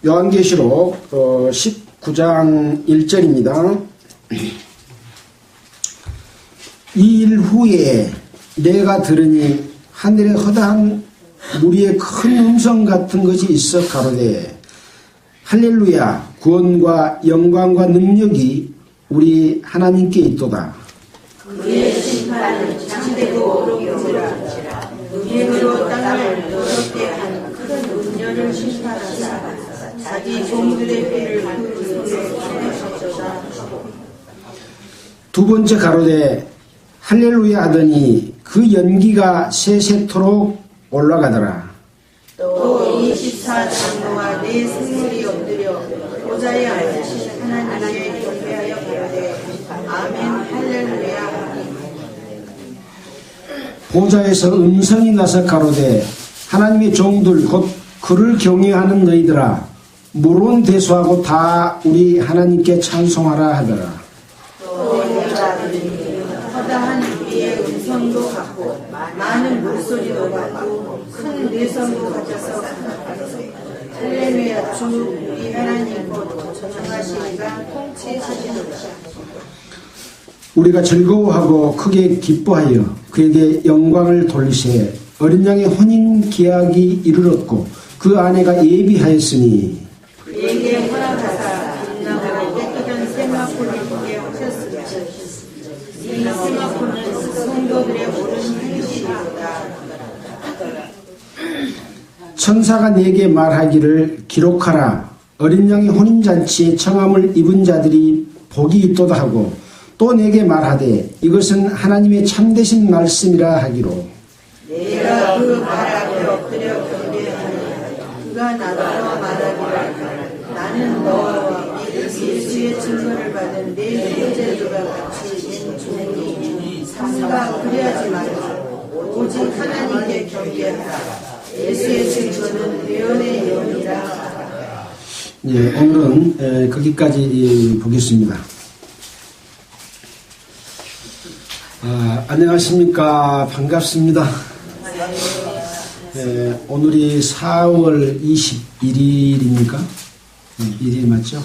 요한계시록 19장 1절입니다. 이 일 후에 내가 들으니 하늘에 허다한 무리의 큰 음성 같은 것이 있어 가로되 할렐루야 구원과 영광과 능력이 우리 하나님께 있도다. 그의 심판은 참되고 영원하니라. 은혜로 땅을 더럽게 한 큰 운녀를 심판하사 자기 종들의 피를 그 손에 쏟으셨도다. 두 번째 가로되 할렐루야 하더니 그 연기가 세세토록 올라가더라. 또 24장로와 네 승물이 엎드려 보좌에 앉으신 하나님께 경배하여 가로되 아멘 할렐루야. 보좌에서 음성이 나서 가로되 하나님의 종들 곧 그를 경외하는 너희들아 무론 대수하고 다 우리 하나님께 찬송하라 하더라. 또 내가 들으니 허다한 우리의 음성도 같고 많은 물소리도 같고 큰 내성도 같아서 가로되 할렐루야 주 우리 하나님 곧 전능하시니가 통치하시도다. 우리가 즐거워하고 크게 기뻐하여 그에게 영광을 돌리세. 어린 양의 혼인 계약이 이르렀고 그 아내가 예비하였으니 그에게 허락하사 빛나고 깨끗한 세마포를 보게 하셨으며 이 세마포는 성도들의 모든 행실이로다. 천사가 내게 말하기를 기록하라. 어린 양의 혼인잔치에 청함을 입은 자들이 복이 있도다 하고 또 내게 말하되 이것은 하나님의 참되신 말씀이라 하기로. 내가 그 말 앞에 엎드려 경배하니 그가 나더러 말하기를 나는 너와 예수의 증거를 받은 내 형제들과 같이 된 종이 삼가 그리하지 말고 오직 하나님께 경배하라. 예수의 증거는 예언의 예언이라. 예, 오늘은 거기까지 보겠습니다. 안녕하십니까. 반갑습니다. 오늘이 4월 21일입니까? 1일 맞죠?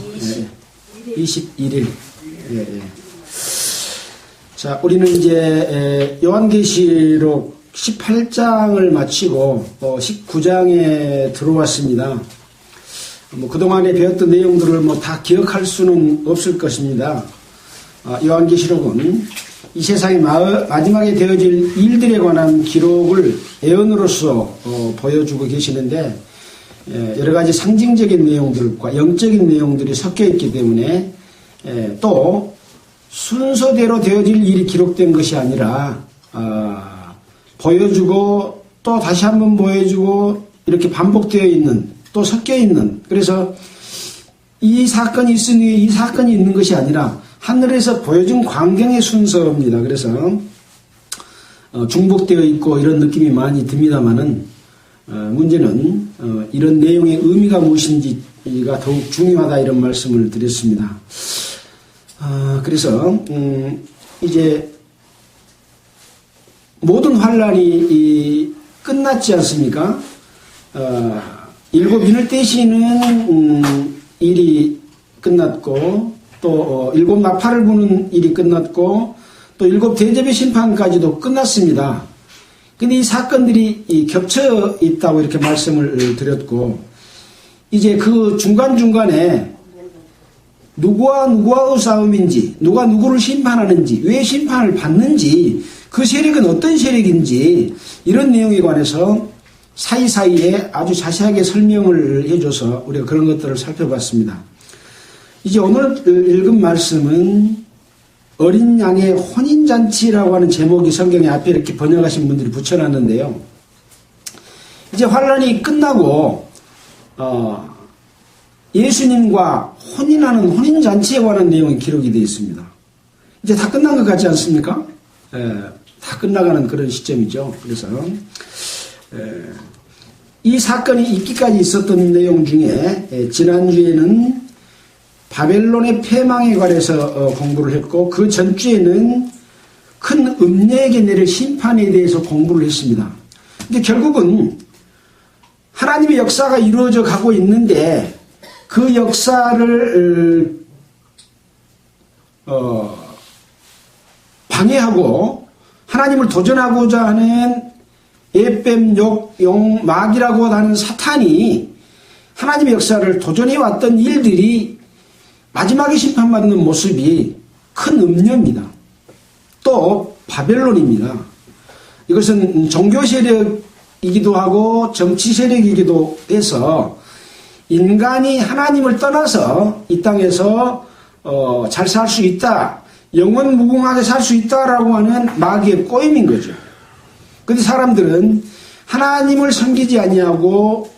21일. 자, 우리는 이제 요한계시록 18장을 마치고 19장에 들어왔습니다. 그동안에 배웠던 내용들을 다 기억할 수는 없을 것입니다. 요한계시록은 이 세상의 마지막에 되어질 일들에 관한 기록을 예언으로서 보여주고 계시는데 여러 가지 상징적인 내용들과 영적인 내용들이 섞여 있기 때문에 또 순서대로 되어질 일이 기록된 것이 아니라 보여주고 또 다시 한번 보여주고 이렇게 반복되어 있는 또 섞여 있는, 그래서 이 사건이 있으니 이 사건이 있는 것이 아니라 하늘에서 보여준 광경의 순서입니다. 그래서 중복되어 있고 이런 느낌이 많이 듭니다만은 문제는 이런 내용의 의미가 무엇인지가 더욱 중요하다 이런 말씀을 드렸습니다. 그래서 이제 모든 환란이 끝났지 않습니까? 일곱 인을 떼시는 일이 끝났고 또 일곱 나팔을 부는 일이 끝났고 또 일곱 대접의 심판까지도 끝났습니다. 근데 이 사건들이 겹쳐 있다고 이렇게 말씀을 드렸고 이제 그 중간중간에 누구와 누구와의 싸움인지 누가 누구를 심판하는지 왜 심판을 받는지 그 세력은 어떤 세력인지 이런 내용에 관해서 사이사이에 아주 자세하게 설명을 해줘서 우리가 그런 것들을 살펴봤습니다. 이제 오늘 읽은 말씀은 어린 양의 혼인잔치라고 하는 제목이 성경에 앞에 이렇게 번역하신 분들이 붙여놨는데요. 이제 환란이 끝나고 예수님과 혼인하는 혼인잔치에 관한 내용이 기록이 되어 있습니다. 이제 다 끝난 것 같지 않습니까? 다 끝나가는 그런 시점이죠. 그래서 이 사건이 있기까지 있었던 내용 중에 지난주에는 바벨론의 패망에 관해서 공부를 했고 그 전주에는 큰 음녀에게 내릴 심판에 대해서 공부를 했습니다. 근데 결국은 하나님의 역사가 이루어져 가고 있는데 그 역사를 방해하고 하나님을 도전하고자 하는 에뱀, 욕, 용, 마귀라고 하는 사탄이 하나님의 역사를 도전해왔던 일들이 마지막에 심판받는 모습이 큰 음녀입니다. 또 바벨론입니다. 이것은 종교 세력이기도 하고 정치 세력이기도 해서 인간이 하나님을 떠나서 이 땅에서 잘 살 수 있다, 영원 무궁하게 살 수 있다라고 하는 마귀의 꼬임인 거죠. 그런데 사람들은 하나님을 섬기지 아니하고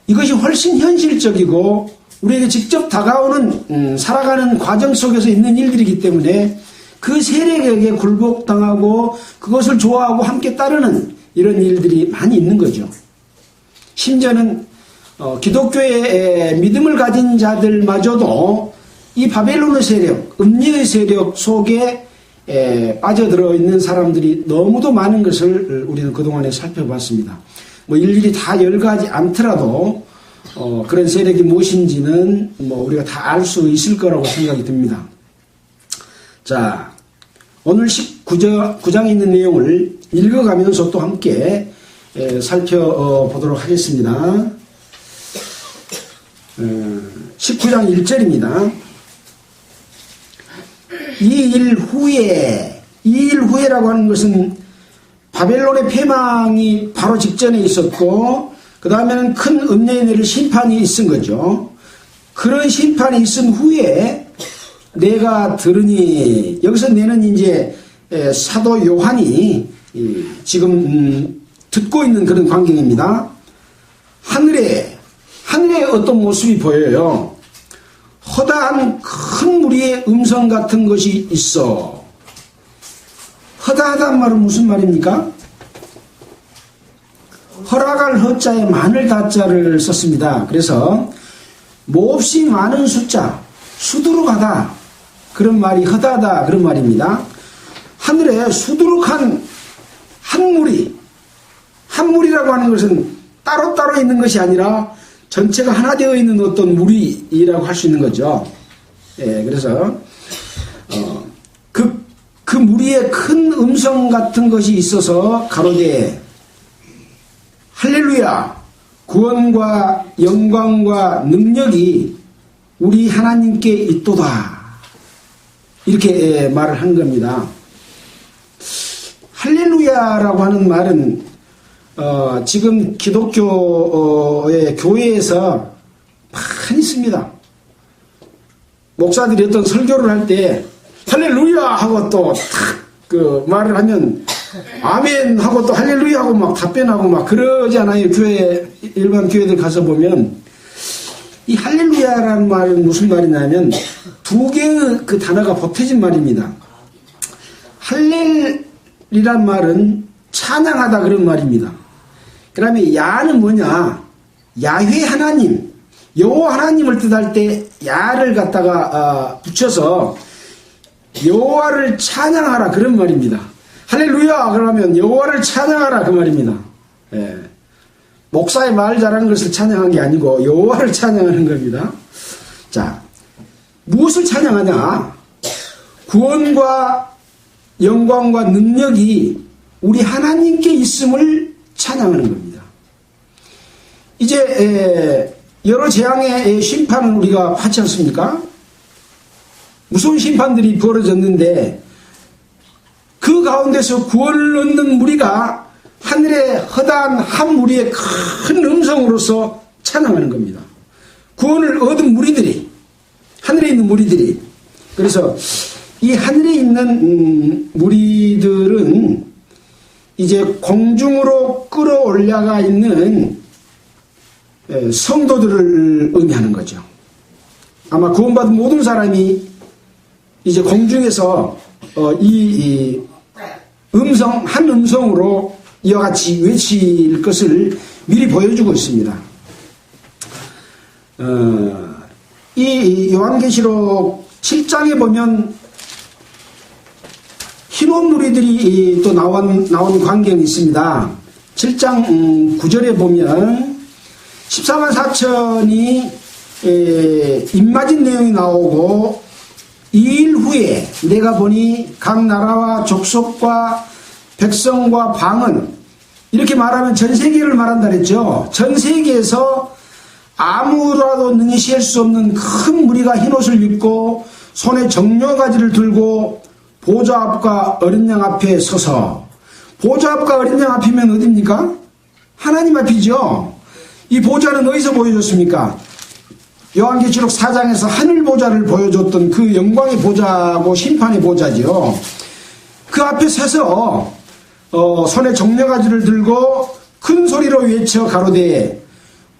이것이 훨씬 현실적이고 우리에게 직접 다가오는 살아가는 과정 속에서 있는 일들이기 때문에 그 세력에게 굴복당하고 그것을 좋아하고 함께 따르는 이런 일들이 많이 있는 거죠. 심지어는 기독교의 믿음을 가진 자들마저도 이 바벨론의 세력, 음녀의 세력 속에 빠져들어 있는 사람들이 너무도 많은 것을 우리는 그동안에 살펴봤습니다. 뭐 일일이 다 열거하지 않더라도 그런 세력이 무엇인지는 뭐 우리가 다 알 수 있을 거라고 생각이 듭니다. 자, 오늘 19장에 있는 내용을 읽어가면서 또 함께 살펴보도록 하겠습니다. 19장 1절입니다. 이 일 후에라고 하는 것은 바벨론의 패망이 바로 직전에 있었고 그 다음에는 큰 음녀의 내릴 심판이 있은 거죠. 그런 심판이 있은 후에 내가 들으니, 여기서 내는 이제 사도 요한이 지금 듣고 있는 그런 광경입니다. 하늘에 어떤 모습이 보여요. 허다한 큰 무리의 음성 같은 것이 있어. 허다하다는 말은 무슨 말입니까? 허락할 허자에 많을 다자를 썼습니다. 그래서 몹시 많은 숫자, 수두룩하다, 그런 말이 허다하다 그런 말입니다. 하늘에 수두룩한 한 무리라고 하는 것은 따로따로 있는 것이 아니라 전체가 하나 되어 있는 어떤 무리라고 할 수 있는 거죠. 예, 그래서 그 무리에 큰 음성 같은 것이 있어서 가로되 할렐루야, 구원과 영광과 능력이 우리 하나님께 있도다, 이렇게 말을 한 겁니다. 할렐루야라고 하는 말은 지금 기독교의 교회에서 많이 씁니다. 목사들이 어떤 설교를 할 때 할렐루야 하고 또 그 말을 하면 아멘 하고 또 할렐루야 하고 막 답변하고 막 그러지 않아요? 일반 교회들 가서 보면 이 할렐루야라는 말은 무슨 말이냐면 두 개의 그 단어가 보태진 말입니다. 할렐이란 말은 찬양하다 그런 말입니다. 그 다음에 야는 뭐냐? 야훼 하나님, 여호와 하나님을 뜻할 때 야를 갖다가 붙여서 여호와를 찬양하라 그런 말입니다. 할렐루야 그러면 여호와를 찬양하라 그 말입니다. 예. 목사의 말 잘하는 것을 찬양한 게 아니고 여호와를 찬양하는 겁니다. 자, 무엇을 찬양하냐? 구원과 영광과 능력이 우리 하나님께 있음을 찬양하는 겁니다. 이제 여러 재앙의 심판을 우리가 받지 않습니까? 무서운 심판들이 벌어졌는데 그 가운데서 구원을 얻는 무리가 하늘의 허다한 한 무리의 큰 음성으로서 찬양하는 겁니다. 구원을 얻은 무리들이, 하늘에 있는 무리들이. 그래서 이 하늘에 있는 무리들은 이제 공중으로 끌어올려가 있는 성도들을 의미하는 거죠. 아마 구원받은 모든 사람이 이제 공중에서 이 음성, 한 음성으로 이와 같이 외칠 것을 미리 보여주고 있습니다. 이 요한계시록 7장에 보면 흰옷 무리들이 또 나온 광경이 있습니다. 7장 9절에 보면 14만 4천이 입맞은 내용이 나오고 2일 후에 내가 보니 각 나라와 족속과 백성과 방언, 이렇게 말하면 전 세계를 말한다 그랬죠. 전 세계에서 아무라도 능히 셀 수 없는 큰 무리가 흰옷을 입고 손에 정료가지를 들고 보좌 앞과 어린 양 앞에 서서, 보좌 앞과 어린 양 앞이면 어딥니까? 하나님 앞이죠. 이 보좌는 어디서 보여줬습니까? 요한계시록 4장에서 하늘 보좌를 보여줬던 그 영광의 보좌고 심판의 보좌죠. 그 앞에 서서 손에 정료가지를 들고 큰 소리로 외쳐 가로되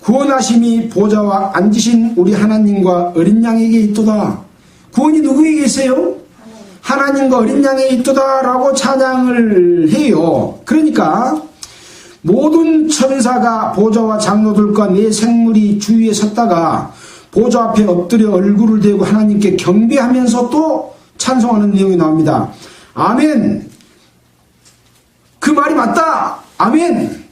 구원하심이 보좌와 앉으신 우리 하나님과 어린 양에게 있도다. 구원이 누구에게 있어요? 하나님과 어린 양에게 있도다 라고 찬양을 해요. 그러니까 모든 천사가 보좌와 장로들과 네 생물이 주위에 섰다가 보좌 앞에 엎드려 얼굴을 대고 하나님께 경배하면서 또 찬송하는 내용이 나옵니다. 아멘. 그 말이 맞다. 아멘.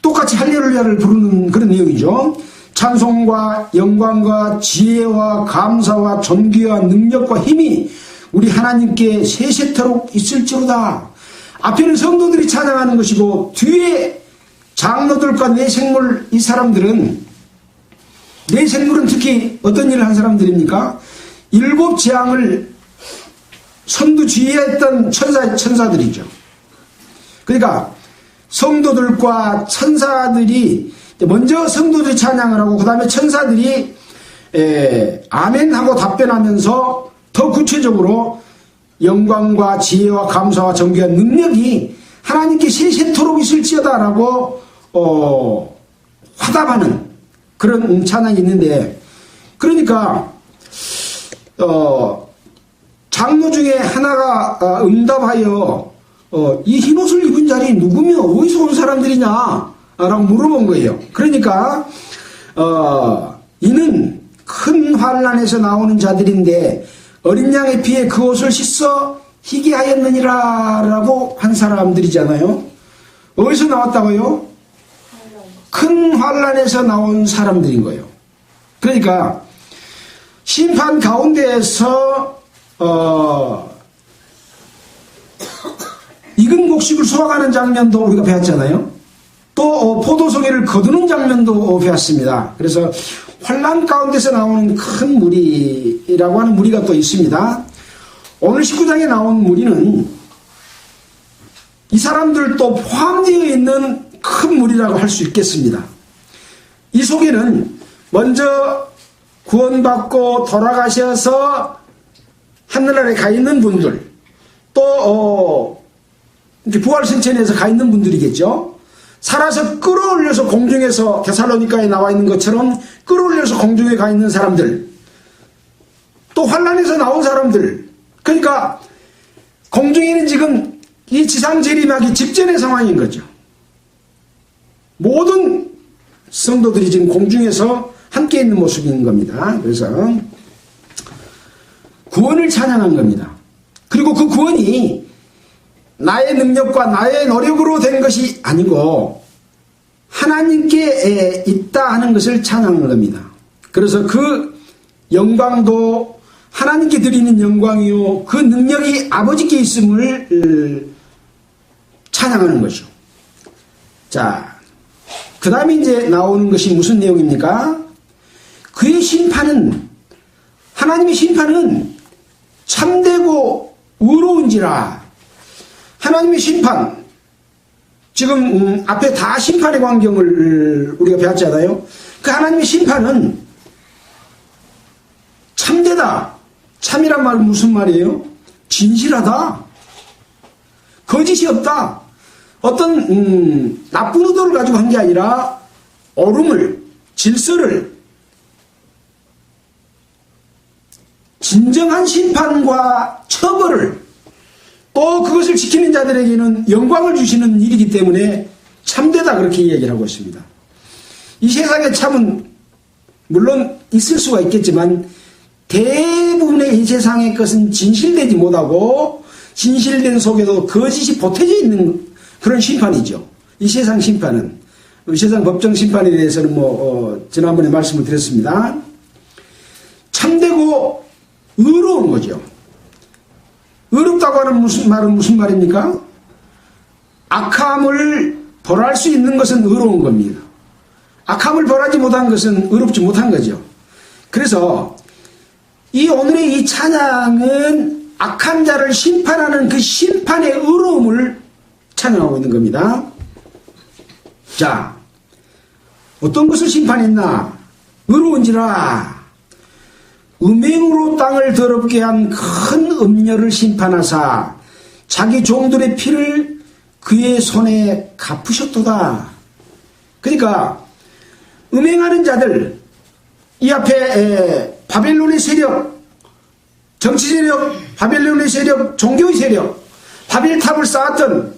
똑같이 할렐루야를 부르는 그런 내용이죠. 찬송과 영광과 지혜와 감사와 존귀와 능력과 힘이 우리 하나님께 세세토록 있을지로다. 앞에는 성도들이 찬양하는 것이고 뒤에 장로들과 내 생물, 이 사람들은, 내 생물은 특히 어떤 일을 한 사람들입니까? 7 재앙을 선두지휘했던 천사들이죠. 그러니까 성도들과 천사들이 먼저 성도들이 찬양을 하고 그 다음에 천사들이 아멘하고 답변하면서 더 구체적으로 영광과 지혜와 감사와 존귀와 능력이 하나님께 세세토록 있을지어다 라고 화답하는 그런 찬양이 있는데, 그러니까 장로 중에 하나가 응답하여 이 흰옷을 입은 자리 누구며 어디서 온 사람들이냐 라고 물어본 거예요. 그러니까 이는 큰 환난에서 나오는 자들인데 어린 양의 피에 그 옷을 씻어 희게 하였느니라 라고 한 사람들이잖아요. 어디서 나왔다고요? 큰 환난에서 나온 사람들인 거예요. 그러니까 심판 가운데에서 익은 곡식을 수확하는 장면도 우리가 배웠잖아요. 또 포도송이를 거두는 장면도 배웠습니다. 그래서 환난 가운데서 나오는 큰 무리라고 하는 무리가 또 있습니다. 오늘 19장에 나온 무리는 이 사람들도 포함되어 있는 큰 무리라고 할 수 있겠습니다. 이 속에는 먼저 구원받고 돌아가셔서 하늘나라에 가 있는 분들, 또 부활승천에서 가 있는 분들이겠죠. 살아서 끌어올려서 공중에서 데살로니가에 나와 있는 것처럼 끌어올려서 공중에 가 있는 사람들, 또 환난에서 나온 사람들, 그러니까 공중에는 지금 이 지상 재림하기 직전의 상황인 거죠. 모든 성도들이 지금 공중에서 함께 있는 모습인 겁니다. 그래서 구원을 찬양한 겁니다. 그리고 그 구원이 나의 능력과 나의 노력으로 된 것이 아니고 하나님께 있다 하는 것을 찬양한 겁니다. 그래서 그 영광도 하나님께 드리는 영광이요, 그 능력이 아버지께 있음을 찬양하는 거죠. 자, 그 다음에 이제 나오는 것이 무슨 내용입니까? 그의 심판은, 하나님의 심판은 참되고 의로운지라. 하나님의 심판, 지금 앞에 다 심판의 광경을 우리가 배웠잖아요. 그 하나님의 심판은 참되다. 참이란 말은 무슨 말이에요? 진실하다. 거짓이 없다. 어떤 나쁜 의도를 가지고 한 게 아니라 옳음을, 질서를, 진정한 심판과 처벌을, 또 그것을 지키는 자들에게는 영광을 주시는 일이기 때문에 참되다, 그렇게 이야기를 하고 있습니다. 이 세상에 참은 물론 있을 수가 있겠지만 대부분의 이 세상의 것은 진실되지 못하고 진실된 속에도 거짓이 보태져 있는 그런 심판이죠. 이 세상 심판은. 세상 법정 심판에 대해서는 지난번에 말씀을 드렸습니다. 참되고 의로운 거죠. 의롭다고 하는 말은 무슨 말입니까? 악함을 벌할 수 있는 것은 의로운 겁니다. 악함을 벌하지 못한 것은 의롭지 못한 거죠. 그래서 이 오늘의 이 찬양은 악한 자를 심판하는 그 심판의 의로움을 찬양하고 있는 겁니다. 자, 어떤 것을 심판했나? 의로운지라 음행으로 땅을 더럽게 한 큰 음녀를 심판하사 자기 종들의 피를 그의 손에 갚으셨도다. 그러니까 음행하는 자들, 이 앞에 바벨론의 세력, 정치 세력, 바벨론의 세력, 종교의 세력, 바벨탑을 쌓았던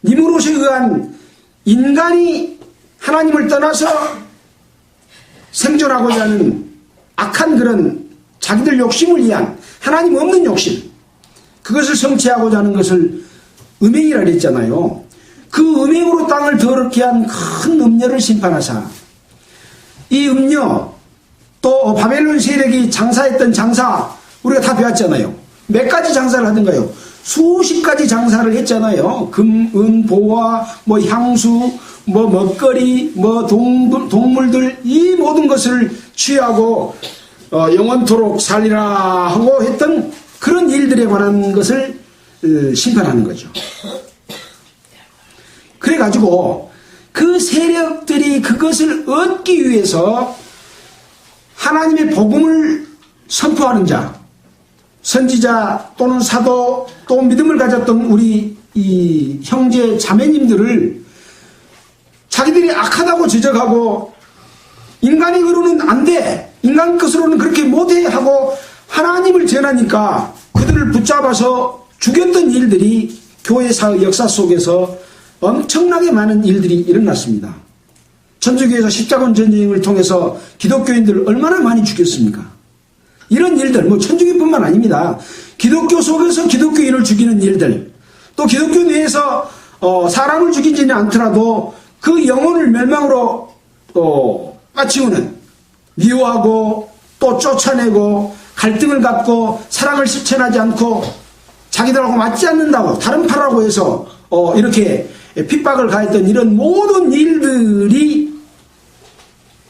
니무롯에 의한 인간이 하나님을 떠나서 생존하고자 하는 악한 그런 자기들 욕심을 위한 하나님 없는 욕심, 그것을 성취하고자 하는 것을 음행이라 그랬잖아요. 그 음행으로 땅을 더럽게 한 큰 음녀를 심판하사, 이 음녀 또 바벨론 세력이 장사했던 장사 우리가 다 배웠잖아요. 몇 가지 장사를 하던가요? 수십 가지 장사를 했잖아요. 금, 은, 보화, 향수, 먹거리, 동물들, 이 모든 것을 취하고 영원토록 살리라 하고 했던 그런 일들에 관한 것을 심판하는 거죠. 그래가지고 그 세력들이 그것을 얻기 위해서 하나님의 복음을 선포하는 자, 선지자 또는 사도 또 믿음을 가졌던 우리 이 형제 자매님들을 자기들이 악하다고 지적하고 인간의 의로는 안 돼, 인간 것으로는 그렇게 못해 하고 하나님을 전하니까 그들을 붙잡아서 죽였던 일들이 교회사의 역사 속에서 엄청나게 많은 일들이 일어났습니다. 천주교에서 십자군 전쟁을 통해서 기독교인들을 얼마나 많이 죽였습니까? 이런 일들, 천주교뿐만 아닙니다. 기독교 속에서 기독교인을 죽이는 일들, 또 기독교 내에서 사람을 죽이지는 않더라도 그 영혼을 멸망으로 빠치우는, 미워하고 또 쫓아내고 갈등을 갖고 사랑을 실천하지 않고 자기들하고 맞지 않는다고 다른 파라고 해서 이렇게 핍박을 가했던 이런 모든 일들이,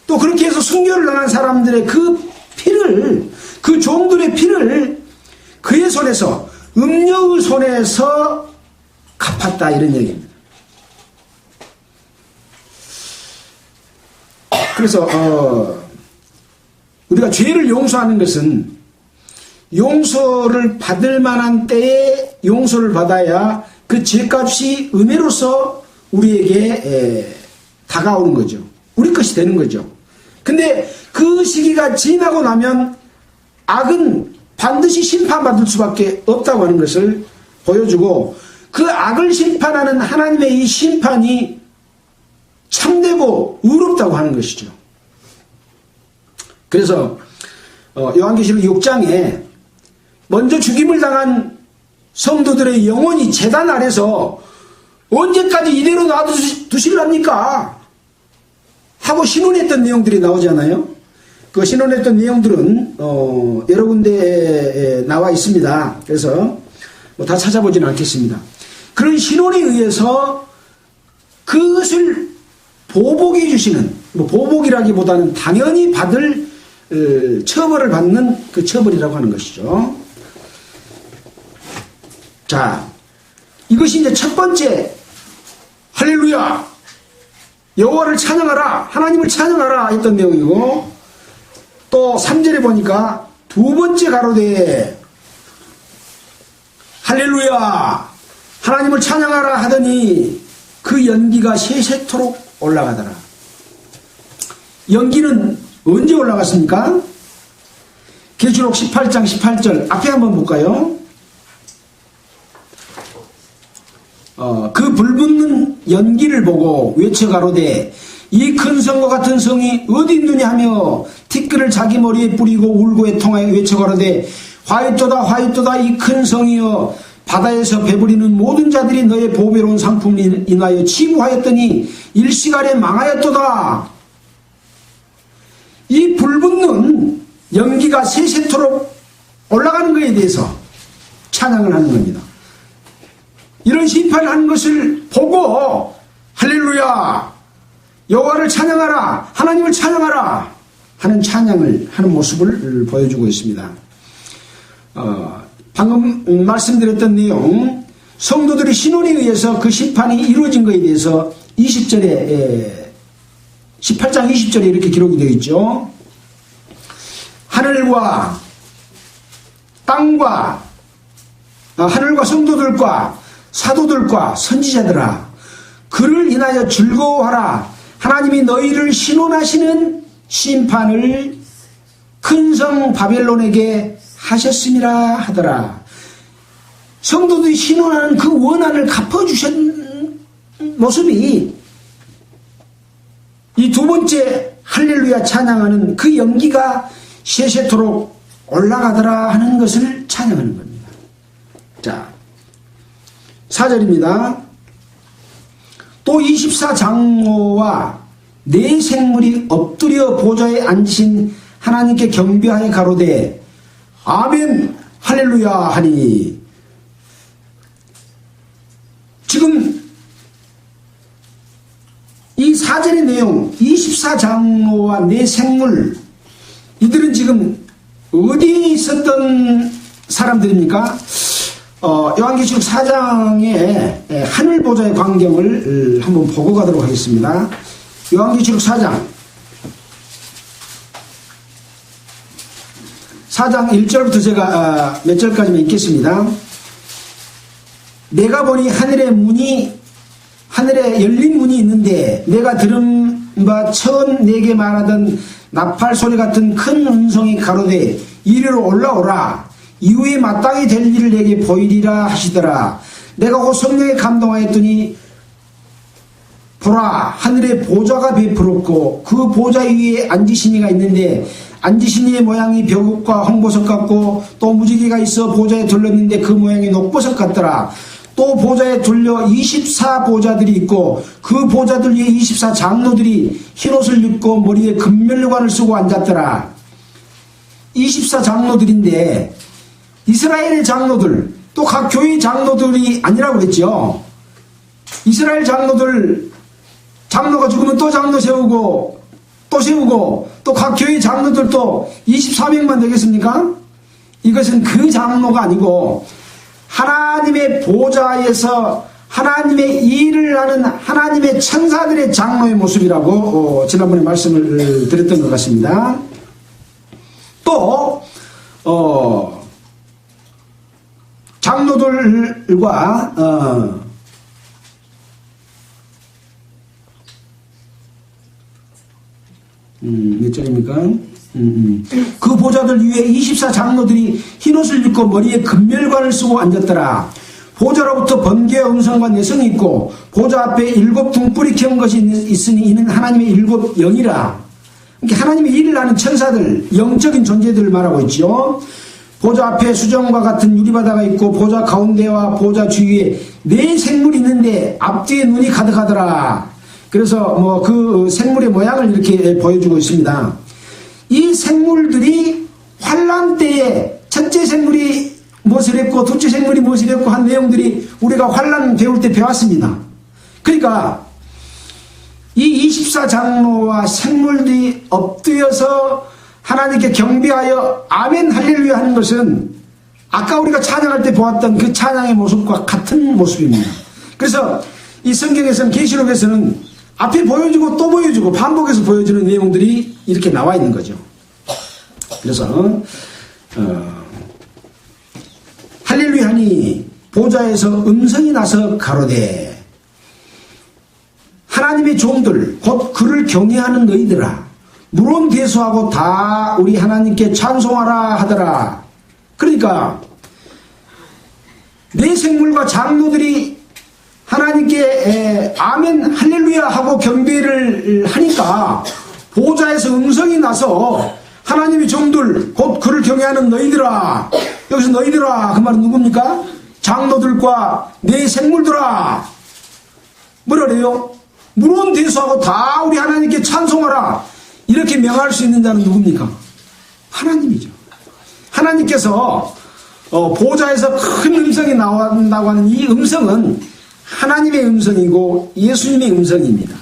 또 그렇게 해서 순교를 당한 사람들의 그 피를, 그 종들의 피를 그의 손에서, 음녀의 손에서 갚았다, 이런 얘기입니다. 그래서 우리가 죄를 용서하는 것은 용서를 받을 만한 때에 용서를 받아야 그 죄값이 은혜로서 우리에게 다가오는 거죠. 우리 것이 되는 거죠. 근데 그 시기가 지나고 나면 악은 반드시 심판받을 수밖에 없다고 하는 것을 보여주고, 그 악을 심판하는 하나님의 이 심판이 참되고 의롭다고 하는 것이죠. 그래서 요한계시록 6장에 먼저 죽임을 당한 성도들의 영혼이 제단 아래서 언제까지 이대로 놔두실랍니까? 하고 신원했던 내용들이 나오잖아요. 그 신원했던 내용들은 여러 군데에 나와 있습니다. 그래서 다 찾아보지는 않겠습니다. 그런 신원에 의해서 그것을 보복해 주시는, 보복이라기보다는 당연히 받을 처벌을 받는 그 처벌이라고 하는 것이죠. 자, 이것이 이제 첫 번째, 할렐루야, 여호와를 찬양하라, 하나님을 찬양하라 했던 내용이고, 또 3절에 보니까 두 번째 가로대에 할렐루야, 하나님을 찬양하라 하더니 그 연기가 세세토록 올라가더라. 연기는 언제 올라갔습니까? 계시록 18장 18절 앞에 한번 볼까요? 그 불붙는 연기를 보고 외쳐 가로되 이 큰 성과 같은 성이 어디 있느냐 하며 티끌을 자기 머리에 뿌리고 울고 애통하여 외쳐 가로되 화이토다 화이토다 이 큰 성이여 바다에서 배부리는 모든 자들이 너의 보배로운 상품을 인하여 치부하였더니 일시간에 망하였도다. 이 불붙는 연기가 세세토록 올라가는 것에 대해서 찬양을 하는 겁니다. 이런 심판을 하는 것을 보고 할렐루야, 여호와를 찬양하라, 하나님을 찬양하라 하는 찬양을 하는 모습을 보여주고 있습니다. 방금 말씀드렸던 내용, 성도들의 신원에 의해서 그 심판이 이루어진 것에 대해서 18장 20절에 이렇게 기록이 되어 있죠. 하늘과 땅과 하늘과 성도들과 사도들과 선지자들아, 그를 인하여 즐거워하라. 하나님이 너희를 신원하시는 심판을 큰 성 바벨론에게 하셨음이라 하더라. 성도들이 신원하는 그 원한을 갚아주신 모습이 이 두 번째 할렐루야 찬양하는 그 연기가 세세토록 올라가더라 하는 것을 찬양하는 겁니다. 자, 4절입니다. 또 24장로와 네 생물이 엎드려 보좌에 앉으신 하나님께 경배하여 가로되 아멘 할렐루야 하니, 지금 이 4절의 내용, 24장로와 네 생물, 이들은 지금 어디에 있었던 사람들입니까? 요한계시록 4장의 하늘 보좌의 광경을 한번 보고 가도록 하겠습니다. 요한계시록 4장 1절부터 제가 몇 절까지만 읽겠습니다. 내가 보니 하늘에 열린 문이 있는데, 내가 들은 바 처음 내게 말하던 나팔 소리 같은 큰 음성이 가로되 이리로 올라오라. 이후에 마땅히 될 일을 내게 보이리라 하시더라. 내가 곧 성령에 감동하였더니 보라, 하늘에 보좌가 베풀었고 그 보좌 위에 앉으신 이가 있는데, 앉으신 이의 모양이 벼룩과 홍보석 같고 또 무지개가 있어 보좌에 둘렀는데 그 모양이 녹보석 같더라. 또 보좌에 둘려 24보좌들이 있고 그 보좌들 위에 24장로들이 흰옷을 입고 머리에 금면류관을 쓰고 앉았더라. 24장로들인데 이스라엘의 장로들, 또 각 교회 장로들이 아니라고 그랬죠. 이스라엘 장로가 죽으면 또 장로 세우고 또 각 교회 장로들도 24명만 되겠습니까? 이것은 그 장로가 아니고 하나님의 보좌에서 하나님의 일을 하는 하나님의 천사들의 장로의 모습이라고 지난번에 말씀을 드렸던 것 같습니다. 또 장로들과 몇 절입니까? 그 보좌들 위에 24장로들이 흰옷을 입고 머리에 금멸관을 쓰고 앉았더라. 보좌로부터 번개와 음성과 내성이 있고 보좌 앞에 7 등불이 켜운 것이 있으니 이는 하나님의 7 영이라. 그러니까 하나님의 일을 하는 천사들, 영적인 존재들을 말하고 있죠. 보좌 앞에 수정과 같은 유리바다가 있고 보좌 가운데와 보좌 주위에 네 생물이 있는데 앞뒤에 눈이 가득하더라. 그래서 그 생물의 모양을 이렇게 보여주고 있습니다. 이 생물들이 환란 때에 첫째 생물이 무엇을 했고 둘째 생물이 무엇을 했고 한 내용들이 우리가 환란 배울 때 배웠습니다. 그러니까 이 24장로와 생물들이 엎드려서 하나님께 경배하여 아멘 할렐루야 하는 것은 아까 우리가 찬양할 때 보았던 그 찬양의 모습과 같은 모습입니다. 그래서 이 성경에서는, 계시록에서는 앞에 보여주고 또 보여주고 반복해서 보여주는 내용들이 이렇게 나와 있는 거죠. 그래서 할렐루야 하니 보좌에서 음성이 나서 가로되 하나님의 종들 곧 그를 경외하는 너희들아, 물론 대수하고 다 우리 하나님께 찬송하라 하더라. 그러니까 내 생물과 장로들이 하나님께 아멘 할렐루야 하고 경배를 하니까 보좌에서 음성이 나서 하나님의 종들 곧 그를 경외하는 너희들아, 여기서 너희들아 그 말은 누굽니까? 장로들과 내 생물들아, 뭐라 그래요? 무론 대수하고 다 우리 하나님께 찬송하라, 이렇게 명할 수 있는 자는 누굽니까? 하나님이죠. 하나님께서 보좌에서 큰 음성이 나온다고 하는 이 음성은 하나님의 음성이고 예수님의 음성입니다.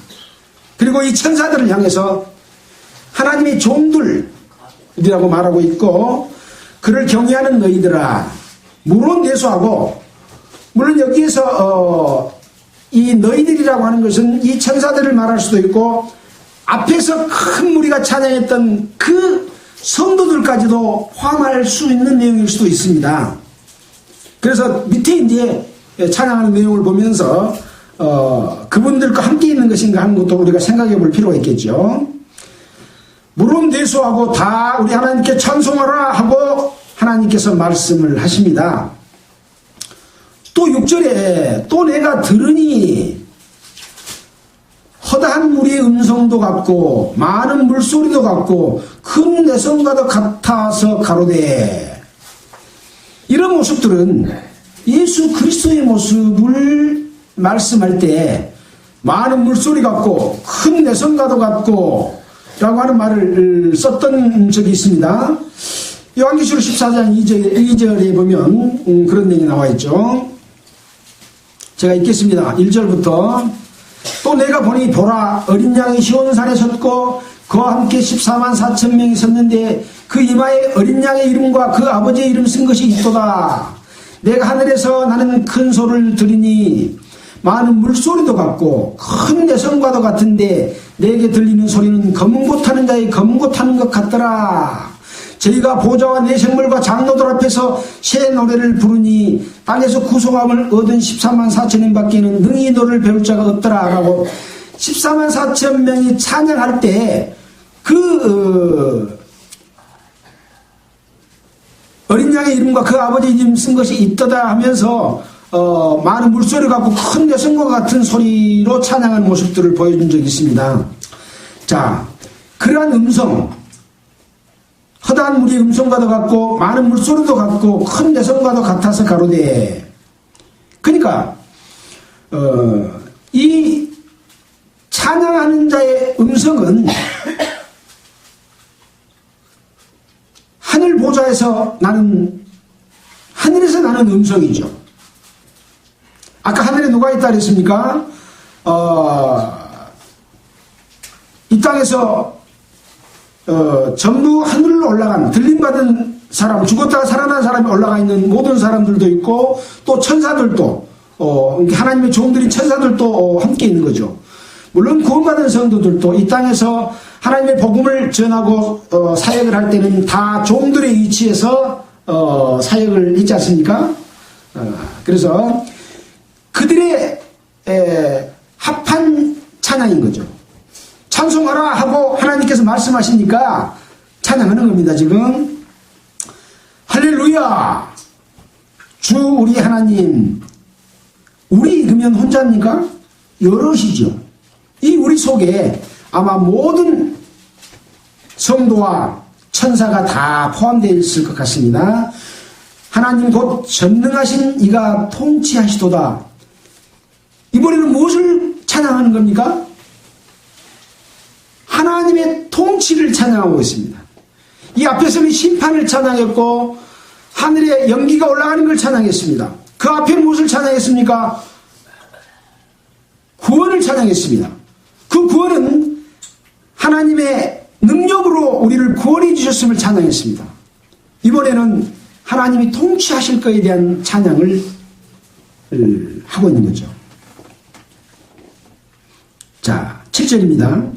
그리고 이 천사들을 향해서 하나님의 종들이라고 말하고 있고, 그를 경외하는 너희들아, 물론 내수하고, 물론 여기에서 이 너희들이라고 하는 것은 이 천사들을 말할 수도 있고, 앞에서 큰 무리가 찬양했던 그 성도들까지도 포함할 수 있는 내용일 수도 있습니다. 그래서 밑에 이제 찬양하는 내용을 보면서 그분들과 함께 있는 것인가 하는 것도 우리가 생각해 볼 필요가 있겠죠. 물론 대수하고 다 우리 하나님께 찬송하라 하고 하나님께서 말씀을 하십니다. 또 6절에 또 내가 들으니 허다한 무리의 음성도 같고 많은 물소리도 같고 큰 내성과도 같아서 가로되, 이런 모습들은 예수 그리스도의 모습을 말씀할 때 많은 물소리 같고 큰 내성과도 같고 라고 하는 말을 썼던 적이 있습니다. 요한계시록 14장 2절에 보면 그런 얘기 나와 있죠. 제가 읽겠습니다. 1절부터 또 내가 보니 보라, 어린 양이 시온산에 섰고 그와 함께 14만 4천 명이 섰는데 그 이마에 어린 양의 이름과 그 아버지의 이름 쓴 것이 있도다. 내가 하늘에서 나는 큰 소리를 들으니 많은 물소리도 같고 큰 내성과도 같은데 내게 들리는 소리는 검은 고 타는 자의 검은 고 타는 것 같더라. 저희가 보좌와 내 생물과 장로들 앞에서 새 노래를 부르니 땅에서 구속함을 얻은 14만 4천인 밖에는 능히 노래를 배울 자가 없더라 라고 14만 4천 명이 찬양할 때 어린 양의 이름과 그 아버지의 이름 쓴 것이 있더다 하면서 많은 물소리 같고 큰 내성과 같은 소리로 찬양하는 모습들을 보여준 적이 있습니다. 자, 그러한 음성, 허다한 무리의 음성과도 같고 많은 물소리도 같고 큰 내성과도 같아서 가로되, 그러니까 이 찬양하는 자의 음성은 하늘 보좌에서 하늘에서 나는 음성이죠. 아까 하늘에 누가 있다 그랬습니까? 이 땅에서 전부 하늘로 올라간, 들림받은 사람, 죽었다가 살아난 사람이 올라가 있는 모든 사람들도 있고, 또 천사들도, 하나님의 종들인 천사들도 함께 있는 거죠. 물론 구원받은 성도들도 이 땅에서 하나님의 복음을 전하고 사역을 할 때는 다 종들의 위치에서 사역을 했지 않습니까? 그래서 그들의 합한 찬양인 거죠. 찬송하라 하고 하나님께서 말씀하시니까 찬양하는 겁니다. 지금 할렐루야, 주 우리 하나님. 우리 그러면 혼자입니까? 여럿이죠. 이 우리 속에 아마 모든 성도와 천사가 다 포함되어 있을 것 같습니다. 하나님 곧 전능하신 이가 통치하시도다. 이번에는 무엇을 찬양하는 겁니까? 하나님의 통치를 찬양하고 있습니다. 이 앞에서는 심판을 찬양했고 하늘에 연기가 올라가는 걸 찬양했습니다. 그 앞에는 무엇을 찬양했습니까? 구원을 찬양했습니다. 그 구원은 하나님의 능력으로 우리를 구원해 주셨음을 찬양했습니다. 이번에는 하나님이 통치하실 것에 대한 찬양을 하고 있는 거죠. 자, 7절입니다.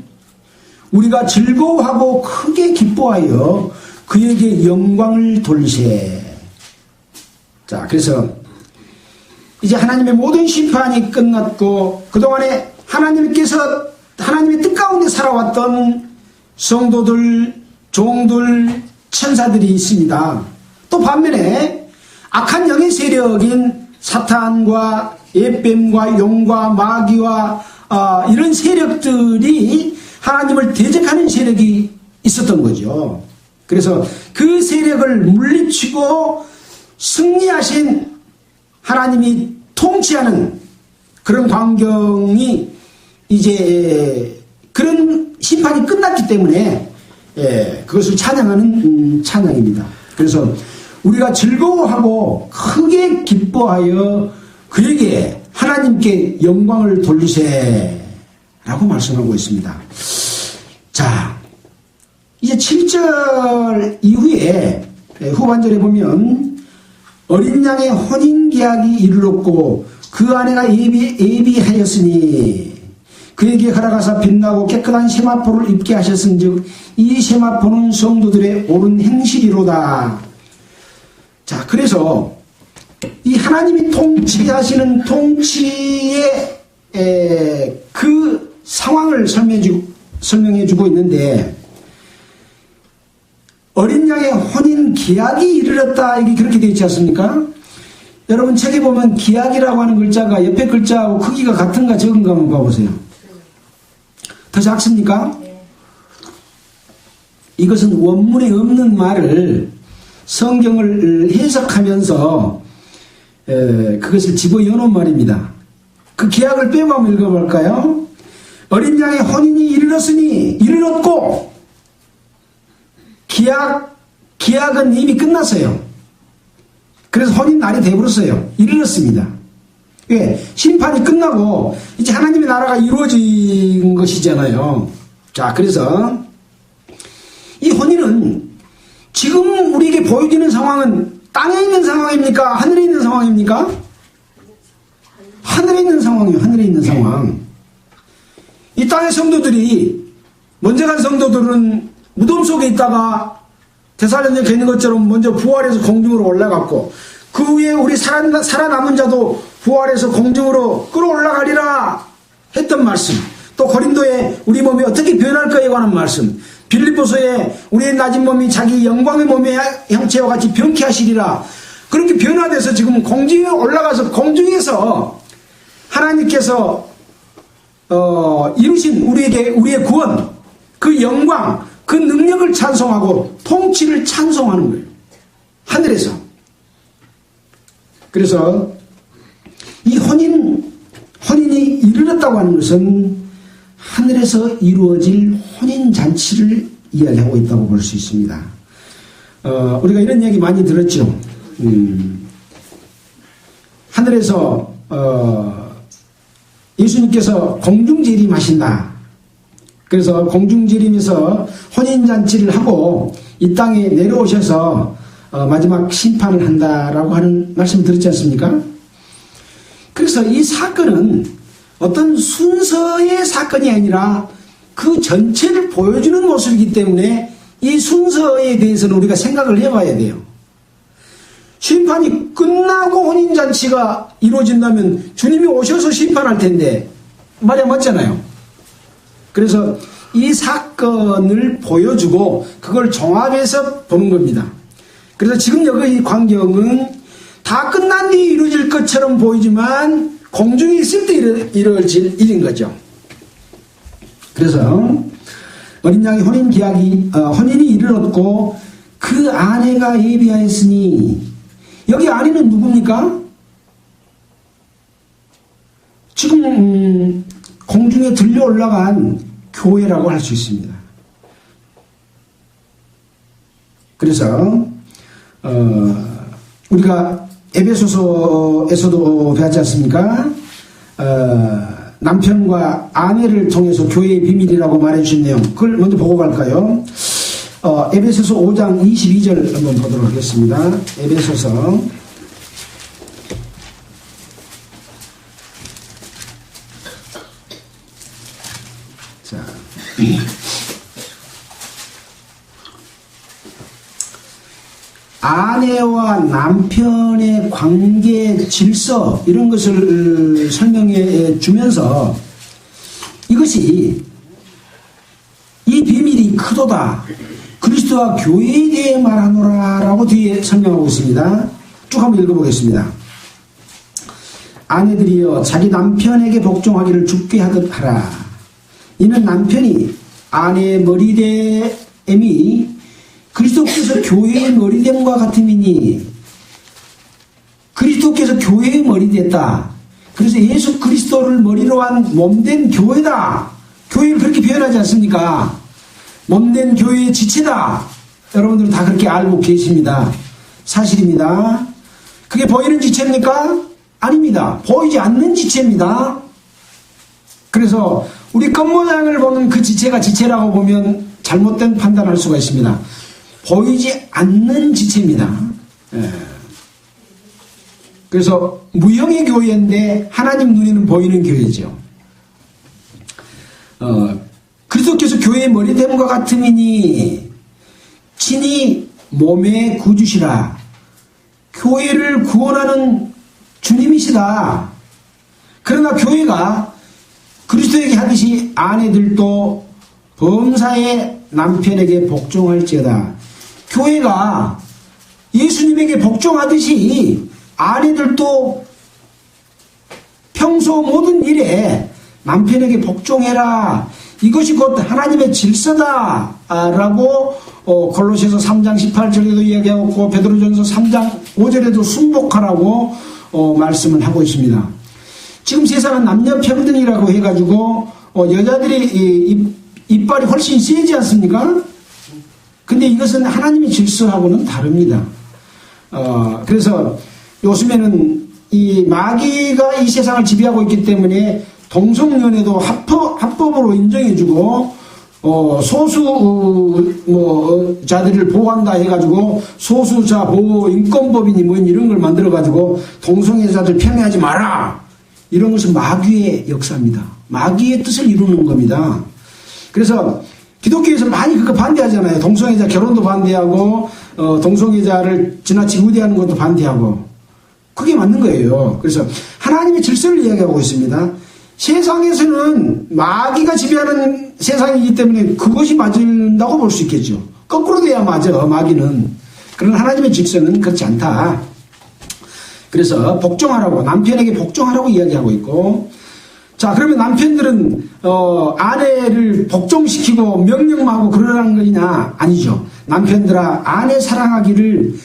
우리가 즐거워하고 크게 기뻐하여 그에게 영광을 돌세. 자, 그래서 이제 하나님의 모든 심판이 끝났고 그동안에 하나님의 뜻 가운데 살아왔던 성도들, 종들, 천사들이 있습니다. 또 반면에 악한 영의 세력인 사탄과 예뱀과 용과 마귀와 이런 세력들이 하나님을 대적하는 세력이 있었던 거죠. 그래서 그 세력을 물리치고 승리하신 하나님이 통치하는 그런 광경이 이제 그런 심판이 끝났기 때문에 그것을 찬양하는 찬양입니다. 그래서 우리가 즐거워하고 크게 기뻐하여 그에게 하나님께 영광을 돌리세 라고 말씀하고 있습니다. 자, 이제 7절 이후에 후반절에 보면 어린 양의 혼인계약이 이르렀고 그 아내가 예비하였으니 그에게 걸어가사 빛나고 깨끗한 세마포를 입게 하셨은즉 이 세마포는 성도들의 옳은 행실이로다. 자, 그래서 이 하나님이 통치하시는 통치의 그 상황을 설명해주고 있는데 어린 양의 혼인 기약이 이르렀다 이게 그렇게 되어 있지 않습니까? 여러분 책에 보면 기약이라고 하는 글자가 옆에 글자하고 크기가 같은가 적은가 한번 봐보세요. 더 작습니까? 이것은 원문에 없는 말을 성경을 해석하면서 그것을 집어여놓은 말입니다. 그 기약을 빼고 한번 읽어볼까요? 어린 양의 혼인이 이르렀고 기약은 이미 끝났어요. 그래서 혼인 날이 되어버렸어요. 이르렀습니다. 왜? 심판이 끝나고 이제 하나님의 나라가 이루어진 것이잖아요. 자, 그래서 이 혼인은 지금 우리에게 보여지는 상황은 땅에 있는 상황입니까? 하늘에 있는 상황입니까? 하늘에 있는 상황이에요. 하늘에 있는 상황. 이 땅의 성도들이 먼저 간 성도들은 무덤 속에 있다가 데살로니가에 있는 것처럼 먼저 부활해서 공중으로 올라갔고 그 후에 우리 살아남은 자도 부활해서 공중으로 끌어올라가리라 했던 말씀, 또 고린도에 우리 몸이 어떻게 변할까에 관한 말씀, 빌립보서에 우리의 낮은 몸이 자기 영광의 몸의 형체와 같이 변케 하시리라. 그렇게 변화돼서 지금 공중에 올라가서 공중에서 하나님께서 이루신 우리의 구원, 그 영광, 그 능력을 찬송하고 통치를 찬송하는 거예요. 하늘에서. 그래서 이 혼인이 이르렀다고 하는 것은 하늘에서 이루어질 혼인잔치를 이야기하고 있다고 볼 수 있습니다. 우리가 이런 얘기 많이 들었죠. 하늘에서 예수님께서 공중재림하신다. 그래서 공중재림에서 혼인잔치를 하고 이 땅에 내려오셔서 마지막 심판을 한다라고 하는 말씀을 들었지 않습니까? 그래서 이 사건은 어떤 순서의 사건이 아니라 그 전체를 보여주는 모습이기 때문에 이 순서에 대해서는 우리가 생각을 해봐야 돼요. 심판이 끝나고 혼인잔치가 이루어진다면 주님이 오셔서 심판할 텐데 말이 맞잖아요. 그래서 이 사건을 보여주고 그걸 종합해서 보는 겁니다. 그래서 지금 여기 이 광경은 다 끝난 뒤에 이루어질 것처럼 보이지만 공중에 있을 때 이루어질 일인 거죠. 그래서 어린 양의 혼인이 이르렀고 그 아내가 예비하였으니 여기 아내는 누굽니까? 지금 공중에 들려 올라간 교회라고 할 수 있습니다. 그래서 우리가 에베소서에서도 배웠지 않습니까? 남편과 아내를 통해서 교회의 비밀이라고 말해주신 내용, 그걸 먼저 보고 갈까요? 에베소서 5장 22절 한번 보도록 하겠습니다. 에베소서 자 아내와 남편의 관계 질서 이런 것을 설명해 주면서 이것이 이 비밀이 크도다 그리스도와 교회에 대해 말하노라 라고 뒤에 설명하고 있습니다. 쭉 한번 읽어보겠습니다. 아내들이여 자기 남편에게 복종하기를 죽게 하듯 하라. 이는 남편이 아내의 머리됨이 그리스도께서 교회의 머리됨과 같음이니 그리스도께서 교회의 머리 됐다. 그래서 예수 그리스도를 머리로 한 몸된 교회다. 교회를 그렇게 표현하지 않습니까? 몸된 교회의 지체다. 여러분들은 다 그렇게 알고 계십니다. 사실입니다. 그게 보이는 지체입니까? 아닙니다. 보이지 않는 지체입니다. 그래서 우리 겉모양을 보는 그 지체가 지체라고 보면 잘못된 판단을 할 수가 있습니다. 보이지 않는 지체입니다. 그래서 무형의 교회인데 하나님 눈에는 보이는 교회죠. 그리스도께서 교회의 머리됨과 같음이니 친히 몸의 구주시라. 교회를 구원하는 주님이시다. 그러나 교회가 그리스도에게 하듯이 아내들도 범사의 남편에게 복종할지어다. 교회가 예수님에게 복종하듯이 아내들도 평소 모든 일에 남편에게 복종해라. 이것이 곧 하나님의 질서다 라고 골로새서 3장 18절에도 이야기하고 베드로전서 3장 5절에도 순복하라고 말씀을 하고 있습니다. 지금 세상은 남녀 평등이라고 해가지고 여자들이 이빨이 훨씬 세지 않습니까? 근데 이것은 하나님의 질서하고는 다릅니다. 그래서 요즘에는 이 마귀가 이 세상을 지배하고 있기 때문에 동성연애도 합법으로 인정해주고 소수자들을 보호한다 해가지고 소수자 보호 인권법이니 뭐 이런 걸 만들어가지고 동성애자들 편애하지 마라. 이런 것은 마귀의 역사입니다. 마귀의 뜻을 이루는 겁니다. 그래서 기독교에서 많이 그거 반대하잖아요. 동성애자 결혼도 반대하고 동성애자를 지나치게 우대하는 것도 반대하고. 그게 맞는 거예요. 그래서 하나님의 질서를 이야기하고 있습니다. 세상에서는 마귀가 지배하는 세상이기 때문에 그것이 맞는다고 볼 수 있겠죠. 거꾸로 돼야 맞아, 마귀는. 그러나 하나님의 질서는 그렇지 않다. 그래서 복종하라고, 남편에게 복종하라고 이야기하고 있고, 자, 그러면 남편들은 아내를 복종시키고 명령하고 그러라는 거냐? 아니죠. 남편들아, 아내 사랑하기를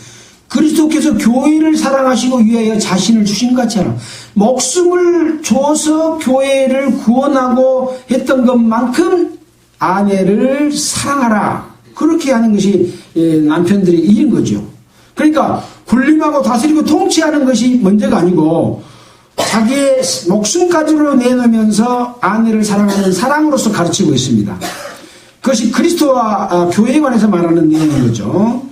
그리스도께서 교회를 사랑하시고 위하여 자신을 주신 것처럼 목숨을 줘서 교회를 구원하고 했던 것만큼 아내를 사랑하라. 그렇게 하는 것이 남편들의 일인 거죠. 그러니까 군림하고 다스리고 통치하는 것이 문제가 아니고 자기의 목숨까지로 내놓으면서 아내를 사랑하는 사랑으로서 가르치고 있습니다. 그것이 그리스도와 교회에 관해서 말하는 내용인 거죠.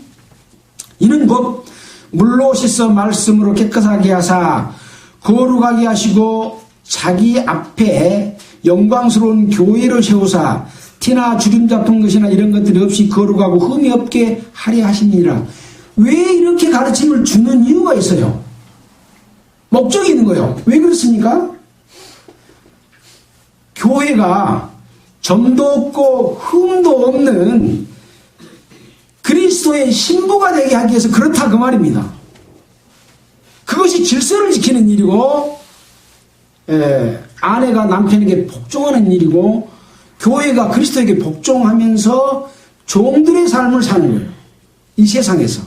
이는 곧 물로 씻어 말씀으로 깨끗하게 하사 거룩하게 하시고 자기 앞에 영광스러운 교회를 세우사 티나 주름 잡은 것이나 이런 것들이 없이 거룩하고 흠이 없게 하려 하시니라. 왜 이렇게 가르침을 주는 이유가 있어요. 목적이 있는 거예요. 왜 그렇습니까? 교회가 점도 없고 흠도 없는 그리스도의 신부가 되게 하기 위해서 그렇다 그 말입니다. 그것이 질서를 지키는 일이고 아내가 남편에게 복종하는 일이고 교회가 그리스도에게 복종하면서 종들의 삶을 사는 거예요. 이 세상에서.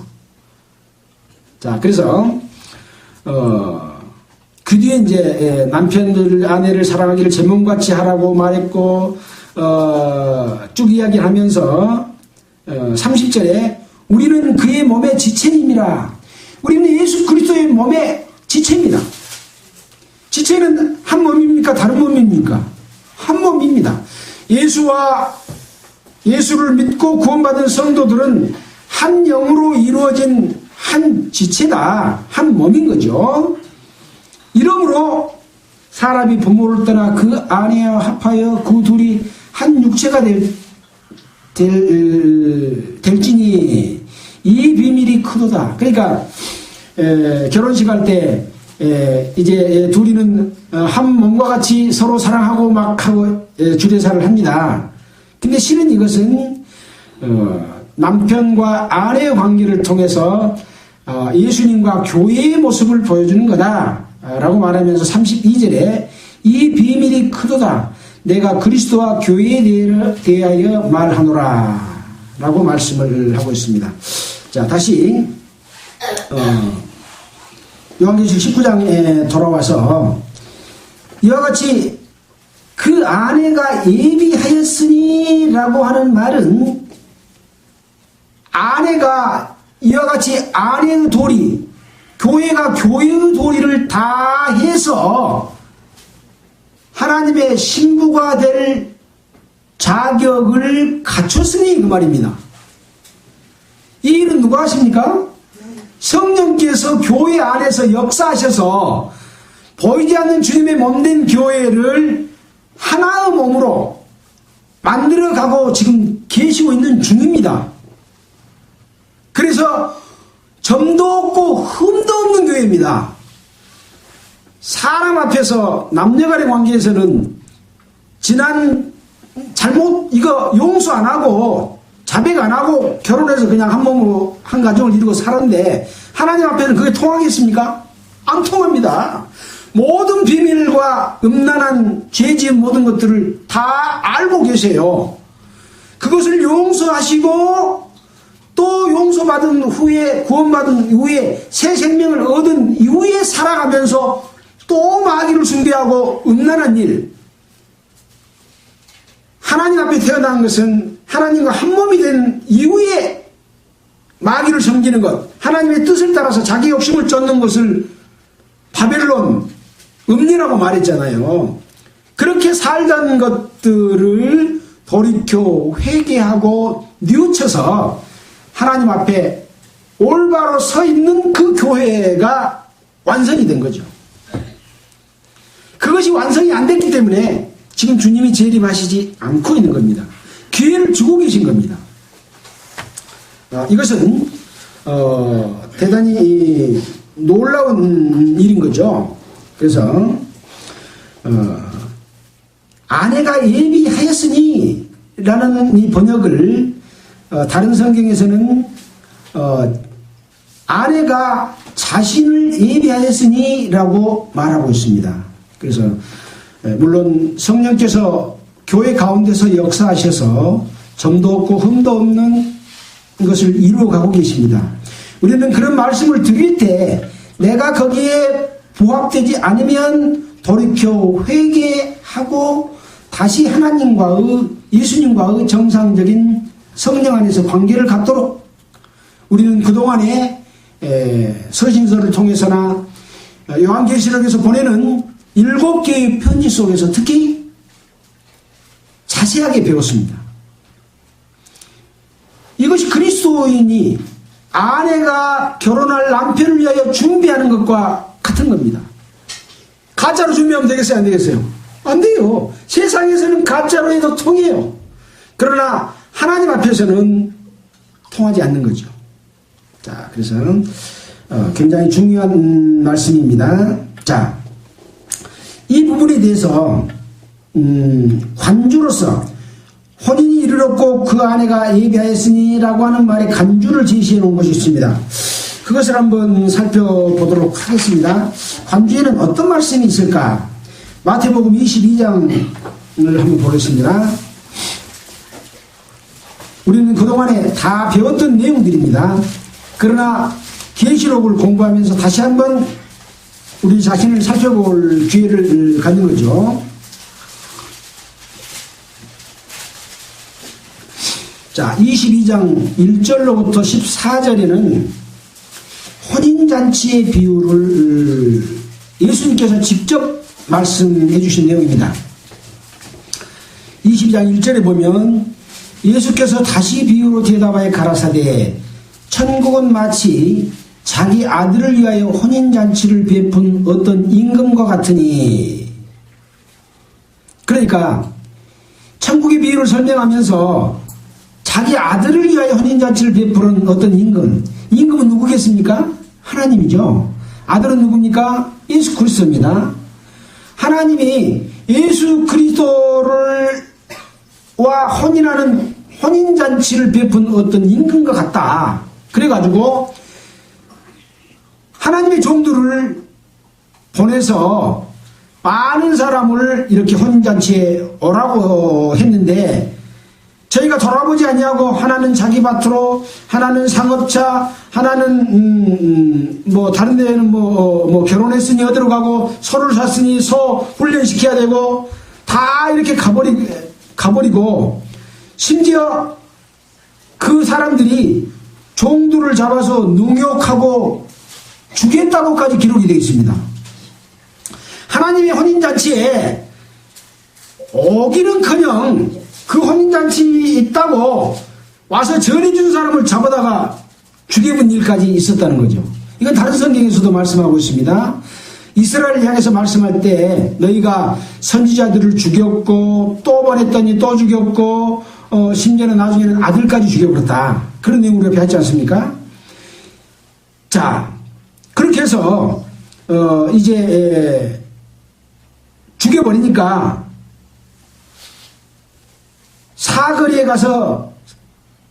자, 그래서 그 뒤에 이제 남편들 아내를 사랑하기를 제 몸같이 하라고 말했고 쭉 이야기하면서 30절에 우리는 그의 몸의 지체임이라. 우리는 예수 그리스도의 몸의 지체입니다. 지체는 한 몸입니까? 다른 몸입니까? 한 몸입니다. 예수를 믿고 구원받은 성도들은 한 영으로 이루어진 한 지체다. 한 몸인 거죠. 이러므로 사람이 부모를 떠나 그 아내와 합하여 그 둘이 한 육체가 될지니 이 비밀이 크도다. 그러니까 결혼식 할 때 이제 둘이는 한 몸과 같이 서로 사랑하고 막 하고 주례사를 합니다. 근데 실은 이것은 남편과 아내의 관계를 통해서 예수님과 교회의 모습을 보여주는 거다 라고 말하면서 32절에 이 비밀이 크도다. 내가 그리스도와 교회에 대하여 말하노라 라고 말씀을 하고 있습니다. 자, 다시 요한계시록 19장에 돌아와서 이와 같이 그 아내가 예비하였으니 라고 하는 말은 아내가 이와 같이 아내의 도리, 교회가 교회의 도리를 다 해서 하나님의 신부가 될 자격을 갖췄으니 그 말입니다. 이 일은 누가 하십니까? 성령께서 교회 안에서 역사하셔서 보이지 않는 주님의 몸된 교회를 하나의 몸으로 만들어가고 지금 계시고 있는 중입니다. 그래서 점도 없고 흠도 없는 교회입니다. 사람 앞에서 남녀간의 관계에서는 지난 잘못 이거 용서 안 하고 자백 안 하고 결혼해서 그냥 한 몸으로 한 가정을 이루고 살았는데 하나님 앞에는 그게 통하겠습니까? 안 통합니다. 모든 비밀과 음란한 죄 지은 모든 것들을 다 알고 계세요. 그것을 용서하시고 또 용서받은 후에 구원받은 이후에 새 생명을 얻은 이후에 살아가면서 또 마귀를 숭배하고 음란한 일, 하나님 앞에 태어난 것은 하나님과 한 몸이 된 이후에 마귀를 섬기는 것, 하나님의 뜻을 따라서 자기 욕심을 쫓는 것을 바벨론, 음리라고 말했잖아요. 그렇게 살던 것들을 돌이켜 회개하고 뉘우쳐서 하나님 앞에 올바로 서 있는 그 교회가 완성이 된 거죠. 그것이 완성이 안 됐기 때문에 지금 주님이 재림하시지 않고 있는 겁니다. 기회를 주고 계신 겁니다. 이것은 대단히 놀라운 일인 거죠. 그래서 아내가 예비하였으니 라는 이 번역을 다른 성경에서는 아내가 자신을 예비하였으니 라고 말하고 있습니다. 그래서 물론 성령께서 교회 가운데서 역사하셔서 점도 없고 흠도 없는 것을 이루어가고 계십니다. 우리는 그런 말씀을 드릴 때 내가 거기에 부합되지 않으면 돌이켜 회개하고 다시 하나님과의 예수님과의 정상적인 성령 안에서 관계를 갖도록 우리는 그동안에 서신서를 통해서나 요한계시록에서 보내는 7개의 편지 속에서 특히 자세하게 배웠습니다. 이것이 그리스도인이 아내가 결혼할 남편을 위하여 준비하는 것과 같은 겁니다. 가짜로 준비하면 되겠어요? 안 되겠어요? 안 돼요. 세상에서는 가짜로 해도 통해요. 그러나 하나님 앞에서는 통하지 않는 거죠. 자, 그래서 굉장히 중요한 말씀입니다. 자, 이 부분에 대해서 관주로서 혼인이 이르렀고 그 아내가 예비하였으니 라고 하는 말에 관주를 제시해 놓은 것이 있습니다. 그것을 한번 살펴보도록 하겠습니다. 관주에는 어떤 말씀이 있을까? 마태복음 22장을 한번 보겠습니다. 우리는 그동안에 다 배웠던 내용들입니다. 그러나 계시록을 공부하면서 다시 한번 우리 자신을 살펴볼 기회를 갖는 거죠. 자, 22장 1절로부터 14절에는 혼인잔치의 비유를 예수님께서 직접 말씀해 주신 내용입니다. 22장 1절에 보면 예수께서 다시 비유로 대답하여 가라사대 천국은 마치 자기 아들을 위하여 혼인잔치를 베푼 어떤 임금과 같으니, 그러니까 천국의 비유를 설명하면서 자기 아들을 위하여 혼인잔치를 베푸는 어떤 임금, 임금은 누구겠습니까? 하나님이죠. 아들은 누굽니까? 예수 그리스도입니다. 하나님이 예수 그리스도를 와 혼인하는 혼인잔치를 베푼 어떤 임금과 같다. 그래가지고 하나님의 종들을 보내서 많은 사람을 이렇게 혼인잔치에 오라고 했는데 저희가 돌아보지 아니하고 하나는 자기 밭으로, 하나는 상업차, 하나는 뭐 다른 데에는 뭐 결혼했으니 어디로 가고, 소를 샀으니 소 훈련시켜야 되고, 다 이렇게 가버리고, 심지어 그 사람들이 종들을 잡아서 능욕하고 죽였다고까지 기록이 되어 있습니다. 하나님의 혼인잔치에 오기는커녕 그 혼인잔치 있다고 와서 전해준 사람을 잡아다가 죽여본 일까지 있었다는 거죠. 이건 다른 성경에서도 말씀하고 있습니다. 이스라엘을 향해서 말씀할 때 너희가 선지자들을 죽였고 또 보냈더니 또 죽였고 심지어는 나중에는 아들까지 죽여버렸다. 그런 내용으로 배웠지 않습니까? 자, 그렇게 해서 이제 죽여버리니까 사거리에 가서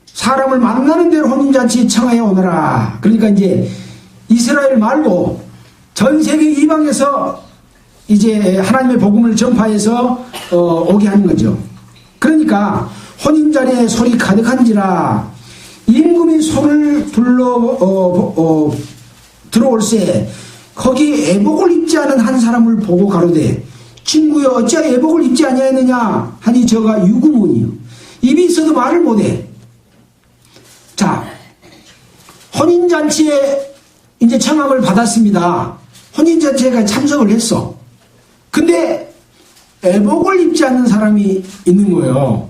사람을 만나는 대로 혼인잔치에 청하여 오너라. 그러니까 이제 이스라엘 말고 전 세계 이방에서 이제 하나님의 복음을 전파해서 오게 하는 거죠. 그러니까 혼인자리에 소리 가득한지라 임금이 소를 불러 들어올세 거기 애복을 입지 않은 한 사람을 보고 가로되 친구여 어찌하여 애복을 입지 아니하였느냐 하니 저가 유구문이요 입이 있어도 말을 못해. 자, 혼인잔치에 이제 청함을 받았습니다. 혼인잔치에 참석을 했어. 근데 애복을 입지 않는 사람이 있는 거예요.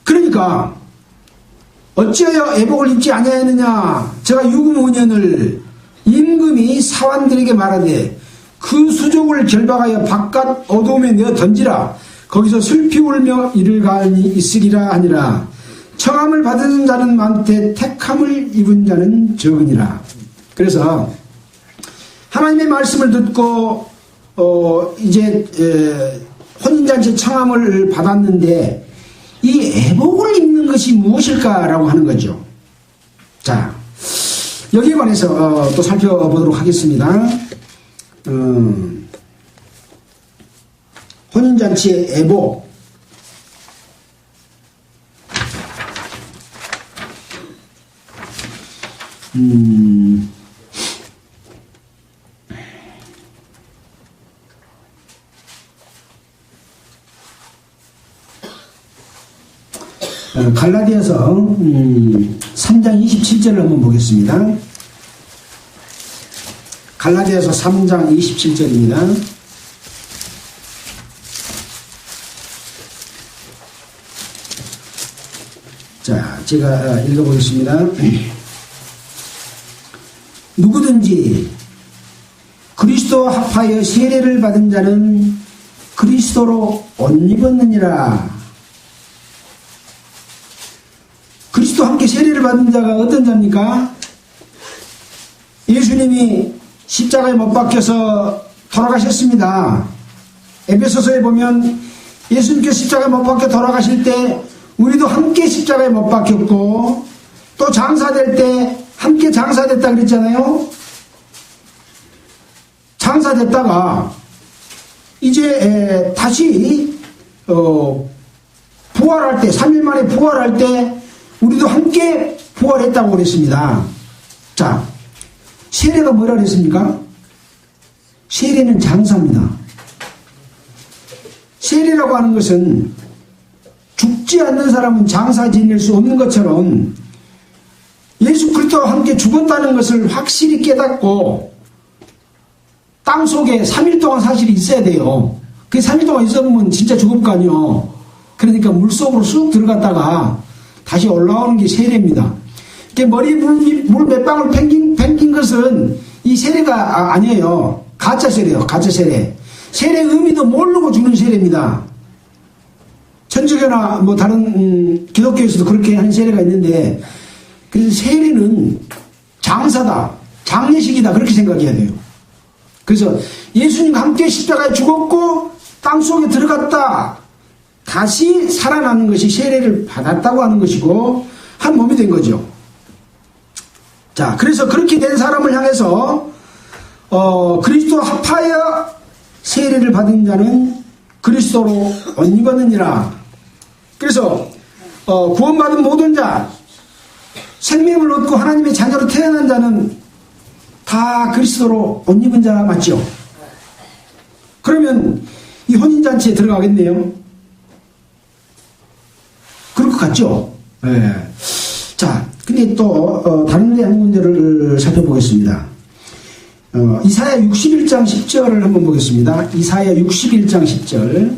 그러니까 어찌하여 애복을 입지 아니하였느냐 제가 유구문연을 임금이 사환들에게 말하되 그 수족을 결박하여 바깥 어두움에 내어 던지라. 거기서 슬피 울며 이를 가하니 있으리라 하니라. 청함을 받은 자는 많되 택함을 입은 자는 적으니라. 그래서 하나님의 말씀을 듣고 이제 혼인잔치 청함을 받았는데 이 애복을 입는 것이 무엇일까라고 하는 거죠. 자, 여기에 관해서 또 살펴보도록 하겠습니다. 혼인잔치의 애복. 갈라디아서 3장 27절을 한번 보겠습니다. 갈라디아서 3장 27절입니다. 자, 제가 읽어보겠습니다. 누구든지 그리스도와 합하여 세례를 받은 자는 그리스도로 옷 입었느니라. 그리스도와 함께 세례를 받은 자가 어떤 자입니까? 예수님이 십자가에 못 박혀서 돌아가셨습니다. 에베소서에 보면 예수님께서 십자가에 못 박혀 돌아가실 때 우리도 함께 십자가에 못 박혔고 또 장사될 때 함께 장사됐다 그랬잖아요. 장사됐다가 이제 다시 부활할 때 3일 만에 부활할 때 우리도 함께 부활했다고 그랬습니다. 자, 세례가 뭐라 그랬습니까? 세례는 장사입니다. 세례라고 하는 것은 죽지 않는 사람은 장사 지낼 수 없는 것처럼 예수 그리스도와 함께 죽었다는 것을 확실히 깨닫고 땅 속에 3일 동안 사실이 있어야 돼요. 그 3일 동안 있어보면 진짜 죽을 거 아니에요. 그러니까 물속으로 쑥 들어갔다가 다시 올라오는 게 세례입니다. 머리에 물 몇 방울 팽긴 것은 이 세례가 아니에요. 가짜 세례예요. 가짜 세례. 세례 의미도 모르고 주는 세례입니다. 천주교나 뭐 다른 기독교에서도 그렇게 한 세례가 있는데, 그래서 세례는 장사다, 장례식이다 그렇게 생각해야 돼요. 그래서 예수님과 함께 십자가에 죽었고 땅속에 들어갔다 다시 살아나는 것이 세례를 받았다고 하는 것이고 한 몸이 된 거죠. 자, 그래서 그렇게 된 사람을 향해서 그리스도 합하여 세례를 받은 자는 그리스도로 옷 입었느니라. 그래서 구원받은 모든 자, 생명을 얻고 하나님의 자녀로 태어난 자는 다 그리스도로 옷 입은 자 맞죠? 그러면 이 혼인잔치에 들어가겠네요. 그럴 것 같죠? 네. 자, 근데 또 다른 데 한 문제를 살펴보겠습니다. 이사야 61장 10절을 한번 보겠습니다. 이사야 61장 10절.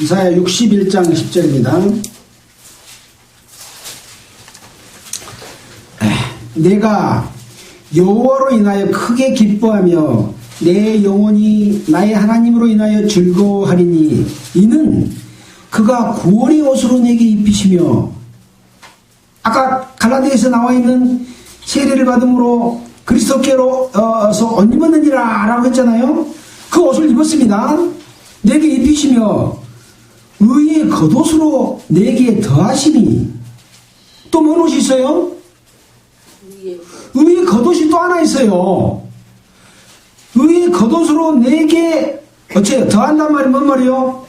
이사야 61장 10절입니다. 내가 여호와로 인하여 크게 기뻐하며 내 영혼이 나의 하나님으로 인하여 즐거워하리니 이는 그가 구원의 옷으로 내게 입히시며, 아까 갈라디아에서 나와 있는 세례를 받음으로 그리스도께로서 옷 입었느니라 라고 했잖아요. 그 옷을 입었습니다. 내게 입히시며 의의 겉옷으로 내게 더하시니. 또 뭔 옷이 있어요? 의의 겉옷이 또 하나 있어요. 의의 겉옷으로 내게 어째요? 더한단 말이 뭔 말이요?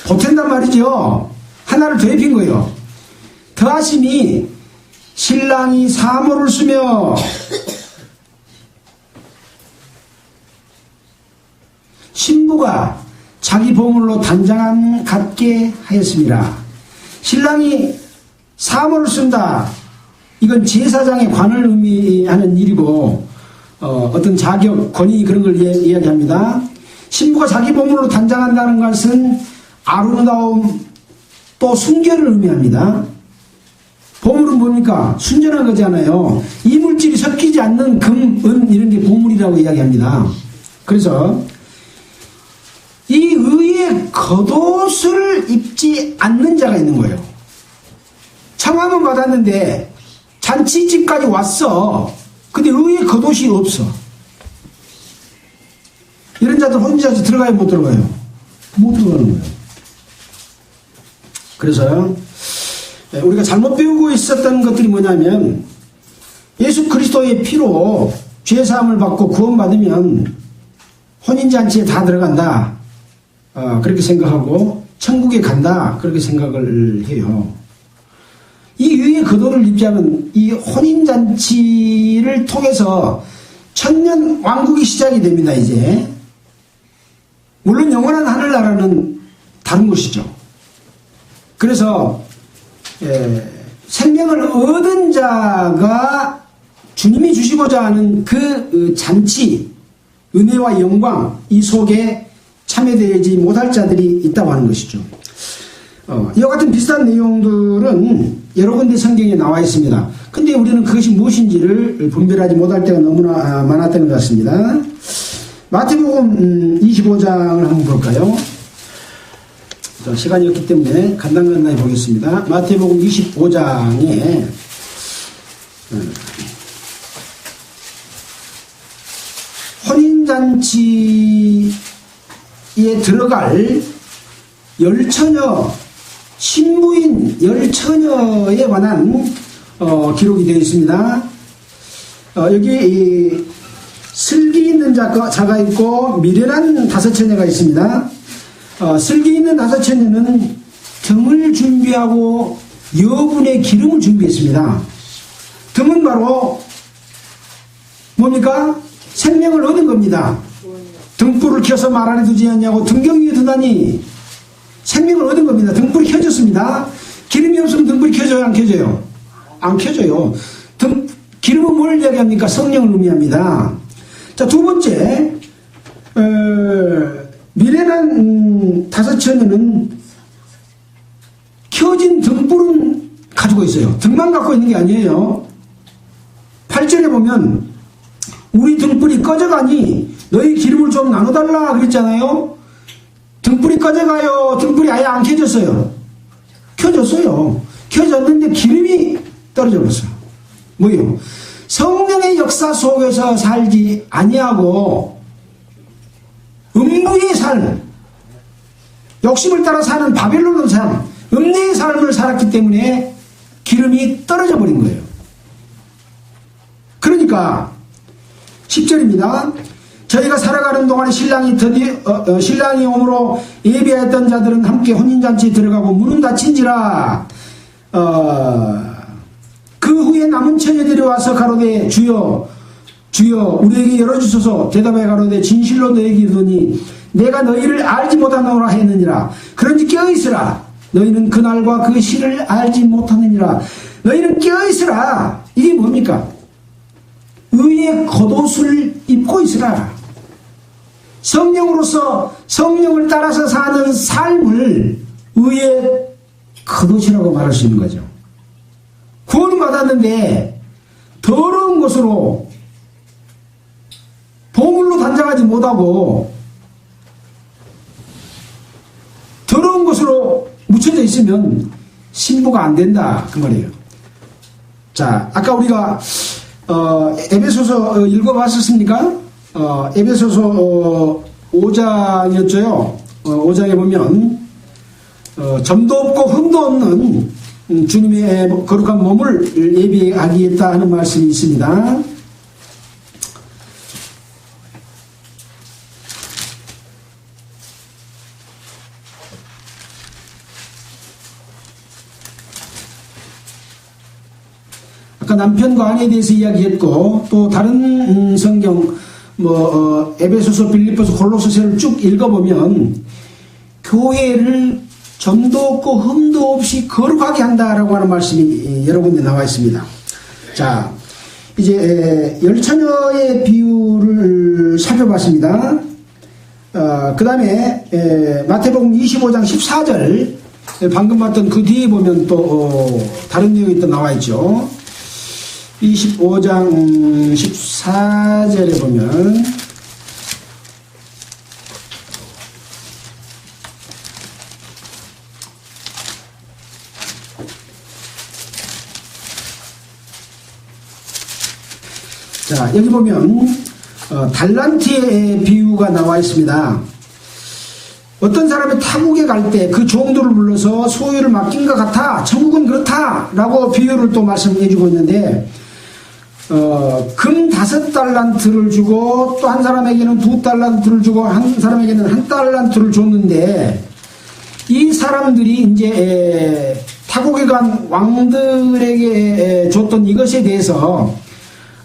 보탠단 말이죠. 하나를 더 입힌 거예요. 더하심이 신랑이 사모를 쓰며 신부가 자기 보물로 단장한 같게 하였습니다. 신랑이 사모를 쓴다. 이건 제사장의 관을 의미하는 일이고, 어떤 자격, 권위 그런 걸 이야기합니다. 신부가 자기 보물로 단장한다는 것은 아름다움, 또 순결을 의미합니다. 보물은 뭡니까? 순전한 거잖아요. 이물질이 섞이지 않는 금, 은 이런 게 보물이라고 이야기합니다. 그래서 이 의의 겉옷을 입지 않는 자가 있는 거예요. 청함은 받았는데 잔치집까지 왔어. 근데 의의 겉옷이 없어. 이런 자들 혼자서 들어가요, 못 들어가요? 못 들어가는 거예요. 그래서 우리가 잘못 배우고 있었던 것들이 뭐냐면, 예수 그리스도의 피로 죄사함을 받고 구원받으면 혼인잔치에 다 들어간다, 그렇게 생각하고 천국에 간다, 그렇게 생각을 해요. 이 의의 겉옷을 입지 않은 이 혼인잔치를 통해서 천년 왕국이 시작이 됩니다. 이제 물론 영원한 하늘나라는 다른 곳이죠. 그래서 생명을 얻은 자가 주님이 주시고자 하는 그 잔치, 은혜와 영광, 이 속에 참여되지 못할 자들이 있다고 하는 것이죠. 이와 같은 비슷한 내용들은 여러 군데 성경에 나와 있습니다. 근데 우리는 그것이 무엇인지를 분별하지 못할 때가 너무나 많았던 것 같습니다. 마태복음 25장을 한번 볼까요? 시간이 없기 때문에 간단히 보겠습니다. 마태복음 25장에 혼인잔치에 들어갈 열처녀, 신부인 열처녀에 관한 기록이 되어 있습니다. 여기 슬기 있는 자가 있고 미련한 다섯 처녀가 있습니다. 슬기 있는 다섯 처녀는 등을 준비하고 여분의 기름을 준비했습니다. 등은 바로 뭡니까? 생명을 얻은 겁니다. 등불을 켜서 말 안에 두지 않냐고 등경 위에 두다니 생명을 얻은 겁니다. 등불이 켜졌습니다. 기름이 없으면 등불이 켜져요, 안 켜져요? 안 켜져요. 기름은 뭘 이야기합니까? 성령을 의미합니다. 자, 두 번째, 미련한 다섯 처녀는 켜진 등불은 가지고 있어요. 등만 갖고 있는 게 아니에요. 8절에 보면 우리 등불이 꺼져가니 너희 기름을 좀 나눠달라 그랬잖아요. 등불이 꺼져가요. 등불이 아예 안 켜졌어요. 켜졌어요. 켜졌는데 기름이 떨어져 버렸어요. 뭐요? 성령의 역사 속에서 살지 아니하고 음부의 삶, 욕심을 따라 사는 바벨론의 삶, 음내의 삶을 살았기 때문에 기름이 떨어져 버린 거예요. 그러니까 10절입니다. 저희가 살아가는 동안에 신랑이 오므로 예비하였던 자들은 함께 혼인잔치에 들어가고 문은 닫힌지라. 그 후에 남은 처녀들이 와서 가로되 주여 우리에게 열어주소서. 대답하여 가로되 진실로 너에게 이르노니 내가 너희를 알지 못하노라 했느니라. 그런지 깨어있으라. 너희는 그날과 그 시를 알지 못하느니라. 너희는 깨어있으라. 이게 뭡니까? 의의 겉옷을 입고 있으라. 성령으로서 성령을 따라서 사는 삶을 의의 겉옷이라고 말할 수 있는 거죠. 구원을 받았는데 더러운 것으로 보물로 단장하지 못하고 더러운 것으로 묻혀져 있으면 신부가 안 된다 그 말이에요. 자, 아까 우리가 에베소서 읽어봤었습니까? 에베소서 5장이었죠. 5장에 보면 점도 없고 흠도 없는 주님의 거룩한 몸을 예비하겠다 하는 말씀이 있습니다. 아까 남편과 아내에 대해서 이야기했고, 또 다른 성경 에베소서, 빌립보서, 골로새서를 쭉 읽어보면 교회를 점도 없고 흠도 없이 거룩하게 한다라고 하는 말씀이 여러 군데 나와 있습니다. 자, 이제 열처녀의 비유를 살펴봤습니다. 그 다음에 마태복음 25장 14절, 방금 봤던 그 뒤에 보면 또 다른 내용이 또 나와 있죠. 25장 14절에 보면 자, 여기 보면 달란트의 비유가 나와 있습니다. 어떤 사람이 타국에 갈 때 그 종들을 불러서 소유를 맡긴 것 같아, 천국은 그렇다 라고 비유를 또 말씀해 주고 있는데, 금 5달란트를 주고 또 한 사람에게는 2달란트를 주고 한 사람에게는 1달란트를 줬는데, 이 사람들이 이제 타국에 간 왕들에게 줬던 이것에 대해서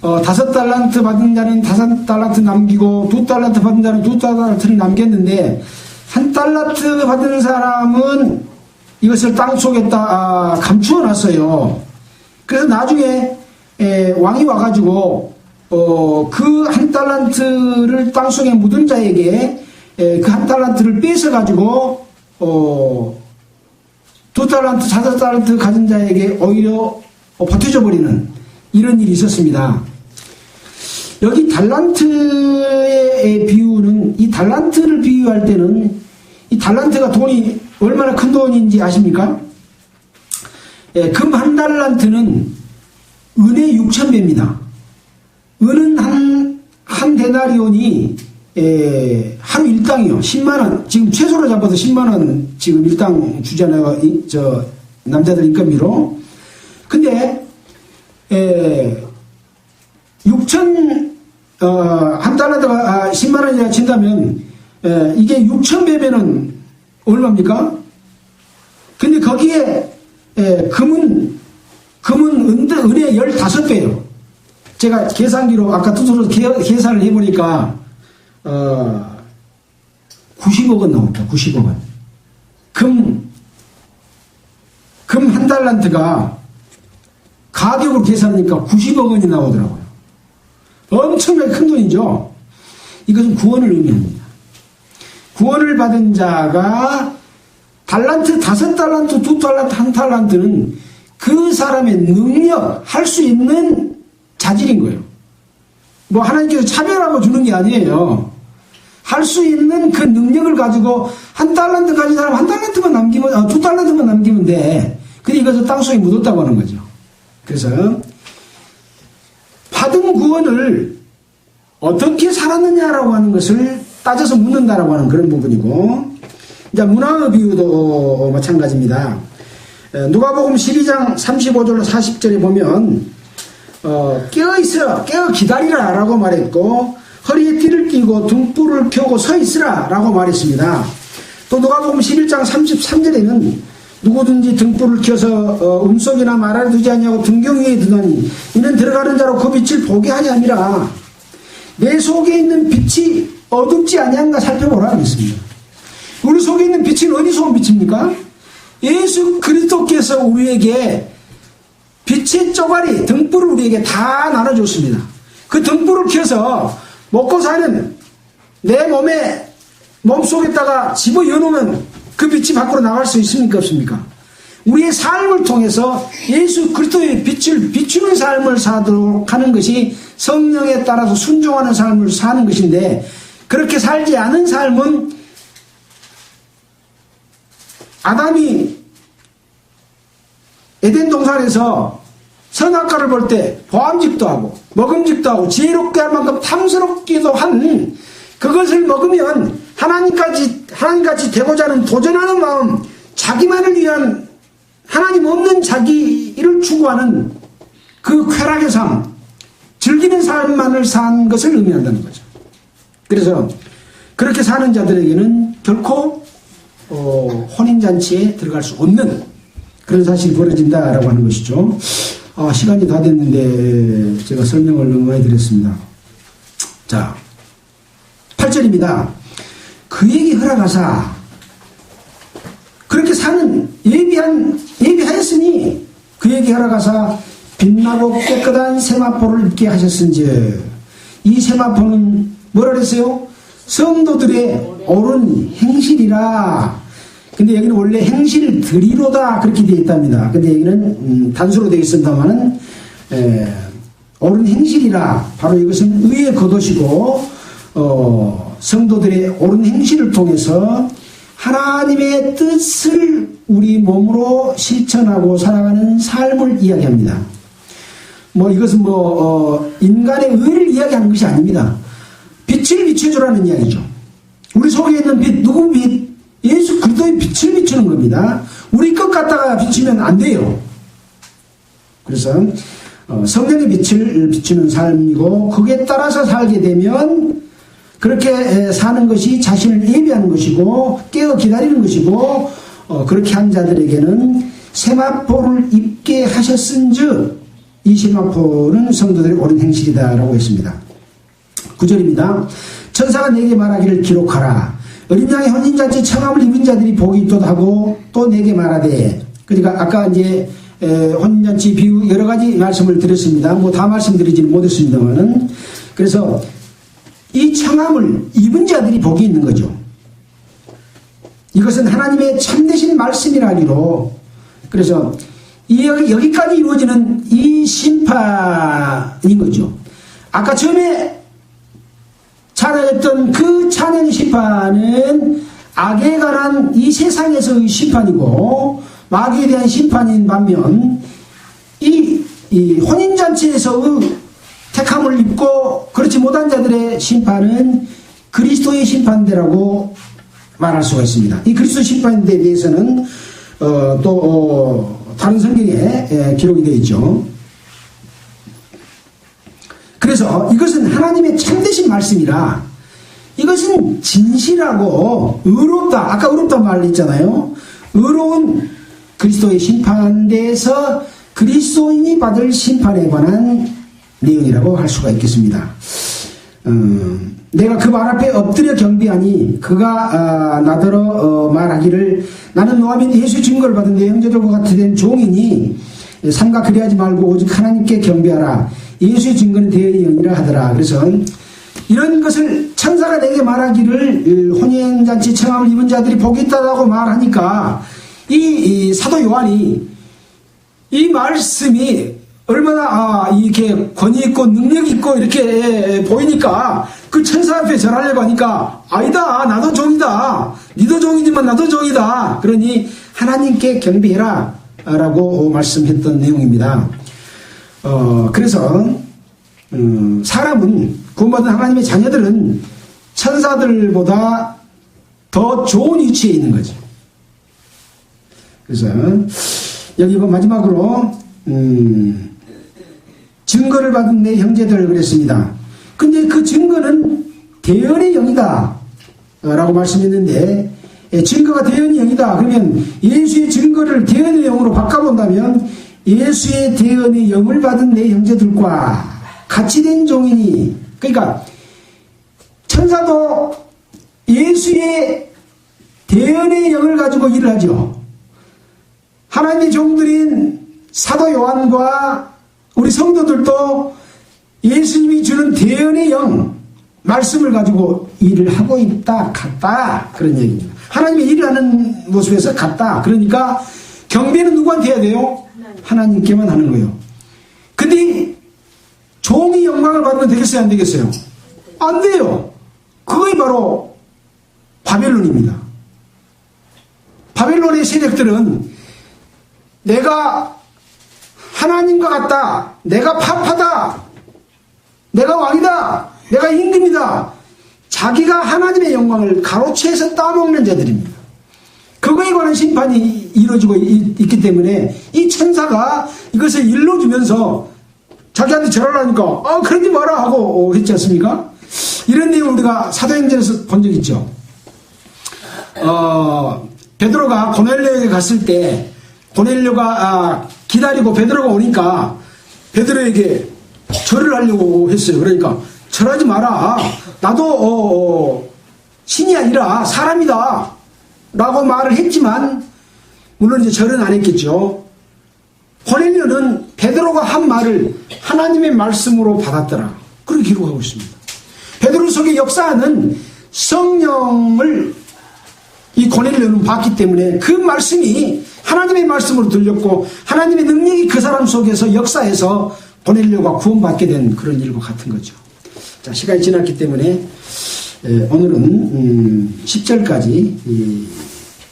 5달란트 받은 자는 5달란트 남기고 2달란트 받은 자는 2달란트를 남겼는데, 1달란트 받은 사람은 이것을 땅속에다 감추어 놨어요. 그래서 나중에 왕이 와가지고 그 1달란트를 땅속에 묻은 자에게 그 1달란트를 뺏어가지고 2달란트, 5달란트 가진 자에게 오히려 버텨줘 버리는 이런 일이 있었습니다. 여기 달란트의 비유는, 이 달란트를 비유할 때는 이 달란트가 돈이 얼마나 큰 돈인지 아십니까? 금 1달란트는 은의 6,000배입니다. 은은 한 데나리온이 하루 일당이요. 10만원. 지금 최소로 잡아서 10만원 지금 일당 주잖아요. 남자들 인건비로. 근데, 한 달러가 10만원이라 친다면, 이게 6,000배면은 얼마입니까? 근데 거기에, 금은 은의 15배예요. 제가 계산기로 아까 투소로 계산을 해보니까, 90억 원 나옵니다. 90억 원. 금 1달란트가 가격으로 계산하니까 90억 원이 나오더라고요. 엄청나게 큰 돈이죠. 이것은 구원을 의미합니다. 구원을 받은 자가 달란트, 5달란트, 2달란트, 1달란트는 그 사람의 능력, 할 수 있는 자질인 거예요. 뭐 하나님께서 차별하고 주는 게 아니에요. 할 수 있는 그 능력을 가지고 1달란트 가진 사람 1달란트만 남기면, 2달란트만 남기면 돼. 근데 이것을 땅속에 묻었다고 하는 거죠. 그래서 받은 구원을 어떻게 살았느냐라고 하는 것을 따져서 묻는다라고 하는 그런 부분이고, 이제 문화의 비유도 마찬가지입니다. 누가복음 12장 35절로 40절에 보면 깨어있으라, 깨어 기다리라 라고 말했고, 허리에 띠를 띠고 등불을 켜고 서 있으라 라고 말했습니다. 또 누가복음 11장 33절에는 누구든지 등불을 켜서 음속이나 말아를 두지 아니하고 등경 위에 두더니 이는 들어가는 자로 그 빛을 보게 하지 아니라 내 속에 있는 빛이 어둡지 아니한가 살펴보라 하겠습니다. 우리 속에 있는 빛은 어디서 온 빛입니까? 예수 그리스도께서 우리에게 빛의 쪼가리, 등불을 우리에게 다 나눠줬습니다. 그 등불을 켜서 먹고 사는 내 몸속에다가 집어넣으면 그 빛이 밖으로 나갈 수 있습니까? 없습니까? 우리의 삶을 통해서 예수 그리스도의 빛을 비추는 삶을 사도록 하는 것이 성령에 따라서 순종하는 삶을 사는 것인데, 그렇게 살지 않은 삶은 아담이 에덴 동산에서 선악과를 볼 때 보암직도 하고 먹음직도 하고 지혜롭게 할 만큼 탐스럽기도 한 그것을 먹으면 하나님같이 되고자 하는 도전하는 마음, 자기만을 위한 하나님 없는 자기를 추구하는 그 쾌락의 삶, 즐기는 삶만을 산 것을 의미한다는 거죠. 그래서 그렇게 사는 자들에게는 결코 혼인잔치에 들어갈 수 없는 그런 사실이 벌어진다라고 하는 것이죠. 시간이 다 됐는데 제가 설명을 너무 많이 드렸습니다. 자, 8절입니다. 그에게 허락하사 그렇게 사는 예비하였으니 그에게 허락하사 빛나고 깨끗한 세마포를 입게 하셨은즉, 이 세마포는 뭐라 그랬어요? 성도들의 옳은 행실이라. 근데 여기는 원래 행실들이로다 그렇게 되어 있답니다. 근데 여기는 단수로 되어 있습니다만은 옳은 행실이라, 바로 이것은 의의 겉옷이고 성도들의 옳은 행실을 통해서 하나님의 뜻을 우리 몸으로 실천하고 살아가는 삶을 이야기합니다. 이것은 인간의 의를 이야기하는 것이 아닙니다. 빛을 비춰주라는 이야기죠. 우리 속에 있는 빛, 누구 빛? 예수 그리스도의 빛을 비추는 겁니다. 우리 것 갖다가 비추면 안 돼요. 그래서 성령의 빛을 비추는 삶이고, 거기에 따라서 살게 되면 그렇게 사는 것이 자신을 예비하는 것이고 깨어 기다리는 것이고, 그렇게 한 자들에게는 세마포를 입게 하셨은즉, 이 세마포는 성도들의 옳은 행실이다라고 했습니다. 9절입니다. 천사가 내게 말하기를 기록하라. 어린 양의 혼인잔치 청함을 입은 자들이 복이 있도다 하고 또 내게 말하되. 그러니까 아까 이제 혼인잔치 비유 여러 가지 말씀을 드렸습니다. 다 말씀드리지는 못했습니다만은, 그래서 이 청함을 입은 자들이 복이 있는 거죠. 이것은 하나님의 참되신 말씀이라 하기로, 그래서 여기까지 이루어지는 이 심판인 거죠. 아까 처음에 찬양했던 그 찬양의 심판은 악에 관한 이 세상에서의 심판이고 마귀에 대한 심판인 반면, 이 혼인잔치에서의 택함을 입고 그렇지 못한 자들의 심판은 그리스도의 심판대라고 말할 수가 있습니다. 이 그리스도 심판대에 대해서는 또 다른 성경에 기록이 되어 있죠. 그래서 이것은 하나님의 참되신 말씀이라, 이것은 진실하고 의롭다, 아까 의롭다 말했잖아요. 의로운 그리스도의 심판대에서 그리스도인이 받을 심판에 관한 내용이라고 할 수가 있겠습니다. 내가 그 말 앞에 엎드려 경배하니 그가 나더러 말하기를 나는 노아민 예수의 증거를 받은 내 형제들과 같이 된 종이니 삼가 그리하지 말고 오직 하나님께 경배하라. 예수의 증거는 되어야 영이라 하더라. 그래서 이런 것을 천사가 내게 말하기를 혼인잔치 청함을 입은 자들이 복이 있다고 말하니까 이 사도 요한이 이 말씀이 얼마나 이렇게 권위 있고 능력 있고 이렇게 보이니까 그 천사 앞에 절하려고 하니까 아니다, 나도 종이다, 니도 종이지만 나도 종이다, 그러니 하나님께 경배해라 라고 말씀했던 내용입니다. 그래서 사람은 구원받은 하나님의 자녀들은 천사들보다 더 좋은 위치에 있는 거죠. 그래서 여기 마지막으로 증거를 받은 내 형제들 그랬습니다. 근데 그 증거는 대언의 영이다 라고 말씀했는데, 증거가 대언의 영이다 그러면 예수의 증거를 대언의 영으로 바꿔본다면 예수의 대언의 영을 받은 내 형제들과 같이 된 종이니, 그러니까 천사도 예수의 대언의 영을 가지고 일을 하죠. 하나님의 종들인 사도 요한과 우리 성도들도 예수님이 주는 대언의 영, 말씀을 가지고 일을 하고 있다, 같다, 그런 얘기입니다. 하나님의 일을 하는 모습에서 같다. 그러니까 경배는 누구한테 해야 돼요? 하나님께만 하는 거예요. 근데 종이 영광을 받으면 되겠어요, 안 되겠어요? 안 돼요. 그것이 바로 바벨론입니다. 바벨론의 세력들은 내가 하나님과 같다, 내가 파파다, 내가 왕이다, 내가 임금이다, 자기가 하나님의 영광을 가로채서 따먹는 자들입니다. 그거에 관한 심판이 이루어지고 있기 때문에 이 천사가 이것을 일러주면서 자기한테 절하라니까 그러지 마라 하고 했지 않습니까? 이런 내용을 우리가 사도행전에서 본 적 있죠. 베드로가 고넬료에게 갔을 때 고넬료가 기다리고 베드로가 오니까 베드로에게 절을 하려고 했어요. 그러니까 절하지 마라, 나도 신이 아니라 사람이다 라고 말을 했지만, 물론 이제 절은 안 했겠죠. 고넬료는 베드로가 한 말을 하나님의 말씀으로 받았더라, 그렇게 기록하고 있습니다. 베드로 속의 역사는 성령을 이 고넬료는 봤기 때문에 그 말씀이 하나님의 말씀으로 들렸고 하나님의 능력이 그 사람 속에서 역사해서 고넬료가 구원받게 된 그런 일과 같은 거죠. 자, 시간이 지났기 때문에 오늘은 10절까지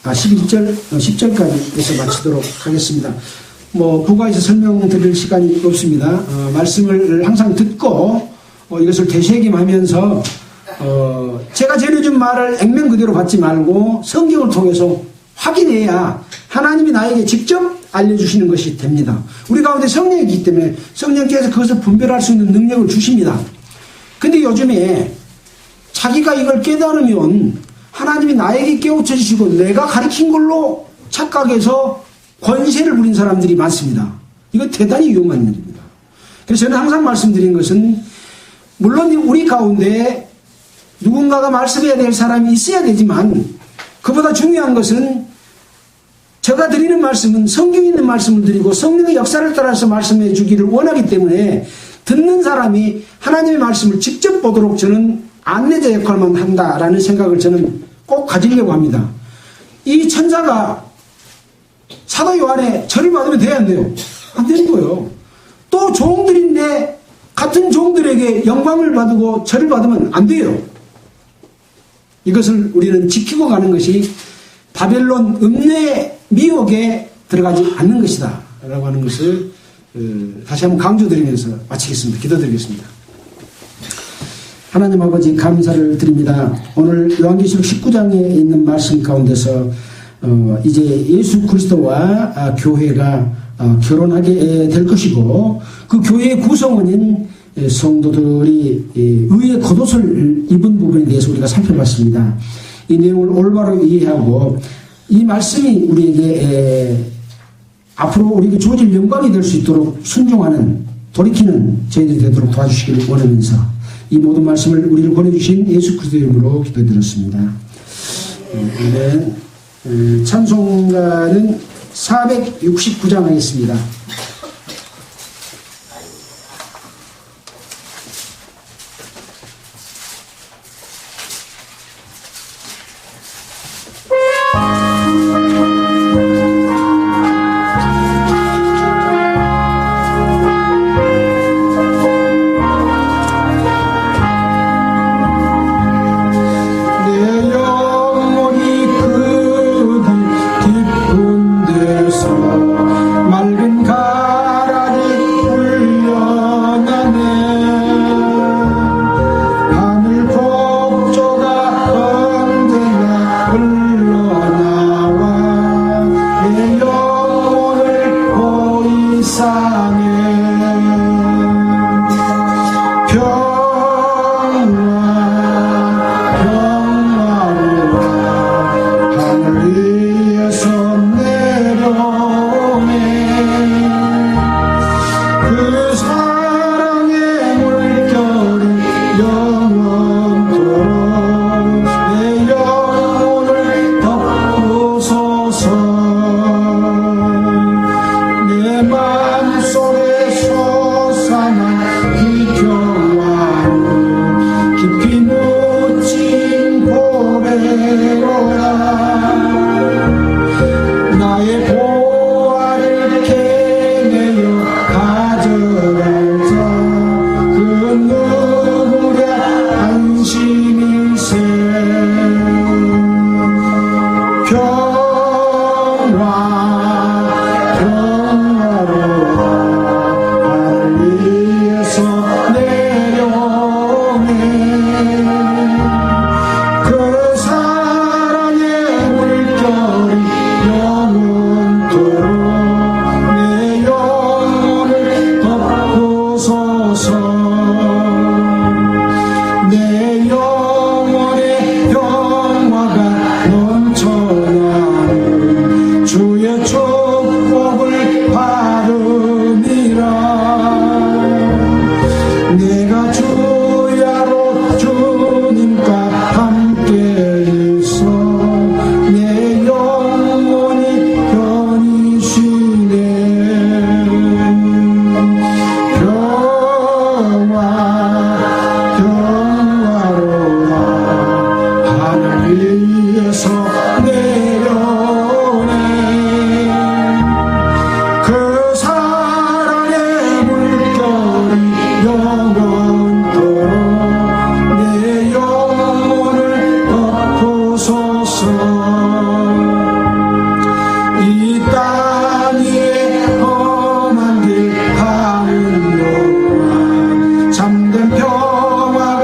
10절까지 해서 마치도록 하겠습니다. 부가에서 설명드릴 시간이 없습니다. 말씀을 항상 듣고 이것을 되새김하면서 제가 전해준 말을 액면 그대로 받지 말고 성경을 통해서 확인해야 하나님이 나에게 직접 알려주시는 것이 됩니다. 우리 가운데 성령이 있기 때문에 성령께서 그것을 분별할 수 있는 능력을 주십니다. 근데 요즘에 자기가 이걸 깨달으면 하나님이 나에게 깨우쳐 주시고 내가 가르친 걸로 착각해서 권세를 부린 사람들이 많습니다. 이거 대단히 위험한 일입니다. 그래서 저는 항상 말씀드린 것은, 물론 우리 가운데 누군가가 말씀해야 될 사람이 있어야 되지만 그보다 중요한 것은 제가 드리는 말씀은 성경에 있는 말씀을 드리고 성령의 역사를 따라서 말씀해 주기를 원하기 때문에 듣는 사람이 하나님의 말씀을 직접 보도록 저는 안내자 역할만 한다라는 생각을 저는 꼭 가지려고 합니다. 이 천사가 사도 요한의 절을 받으면 돼야 안 돼요? 안 되는 거예요. 또 종들인데 같은 종들에게 영광을 받고 절을 받으면 안 돼요. 이것을 우리는 지키고 가는 것이 바벨론 음녀의 미혹에 들어가지 않는 것이다 라고 하는 것을 다시 한번 강조드리면서 마치겠습니다. 기도드리겠습니다. 하나님 아버지, 감사를 드립니다. 오늘 요한계시록 19장에 있는 말씀 가운데서 이제 예수 그리스도와 교회가 결혼하게 될 것이고, 그 교회의 구성원인 성도들이 의의 겉옷을 입은 부분에 대해서 우리가 살펴봤습니다. 이 내용을 올바로 이해하고 이 말씀이 우리에게 앞으로 우리에게 주어질 영광이 될 수 있도록 순종하는, 돌이키는 저희들이 되도록 도와주시기를 원하면서 이 모든 말씀을 우리를 보내주신 예수 그리스도의 이름으로 기도드렸습니다. 찬송가는 469장 하겠습니다. 맑은 내 영혼의 평화가 넘쳐나는 주의 축복을 받으리라. 내가 주야로 주님과 함께 있어 내 영혼이 편히 쉬네. 평화로워 하늘 위에서 내려오네. 그 사랑의 물결이 영원토록 내 영혼을 덮고소서. 이 땅 위에 험한 길 가는 동안 참된 평화가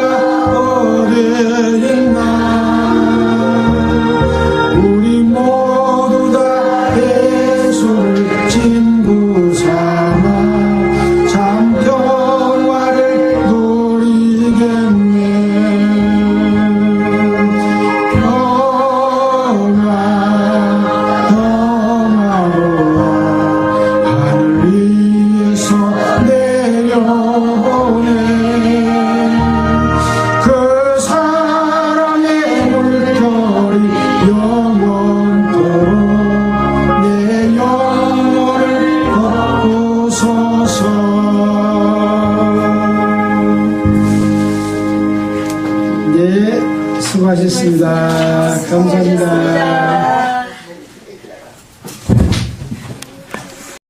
어디 있나. 우리 모두 다 예수를 친구 삼아 참 평화를 누리겠네. 평화로워 하늘 위에서 내려오네. 그 사랑의 물결이 영원토록 내 영혼을 덮고소서. 네, 수고하셨습니다. 감사합니다.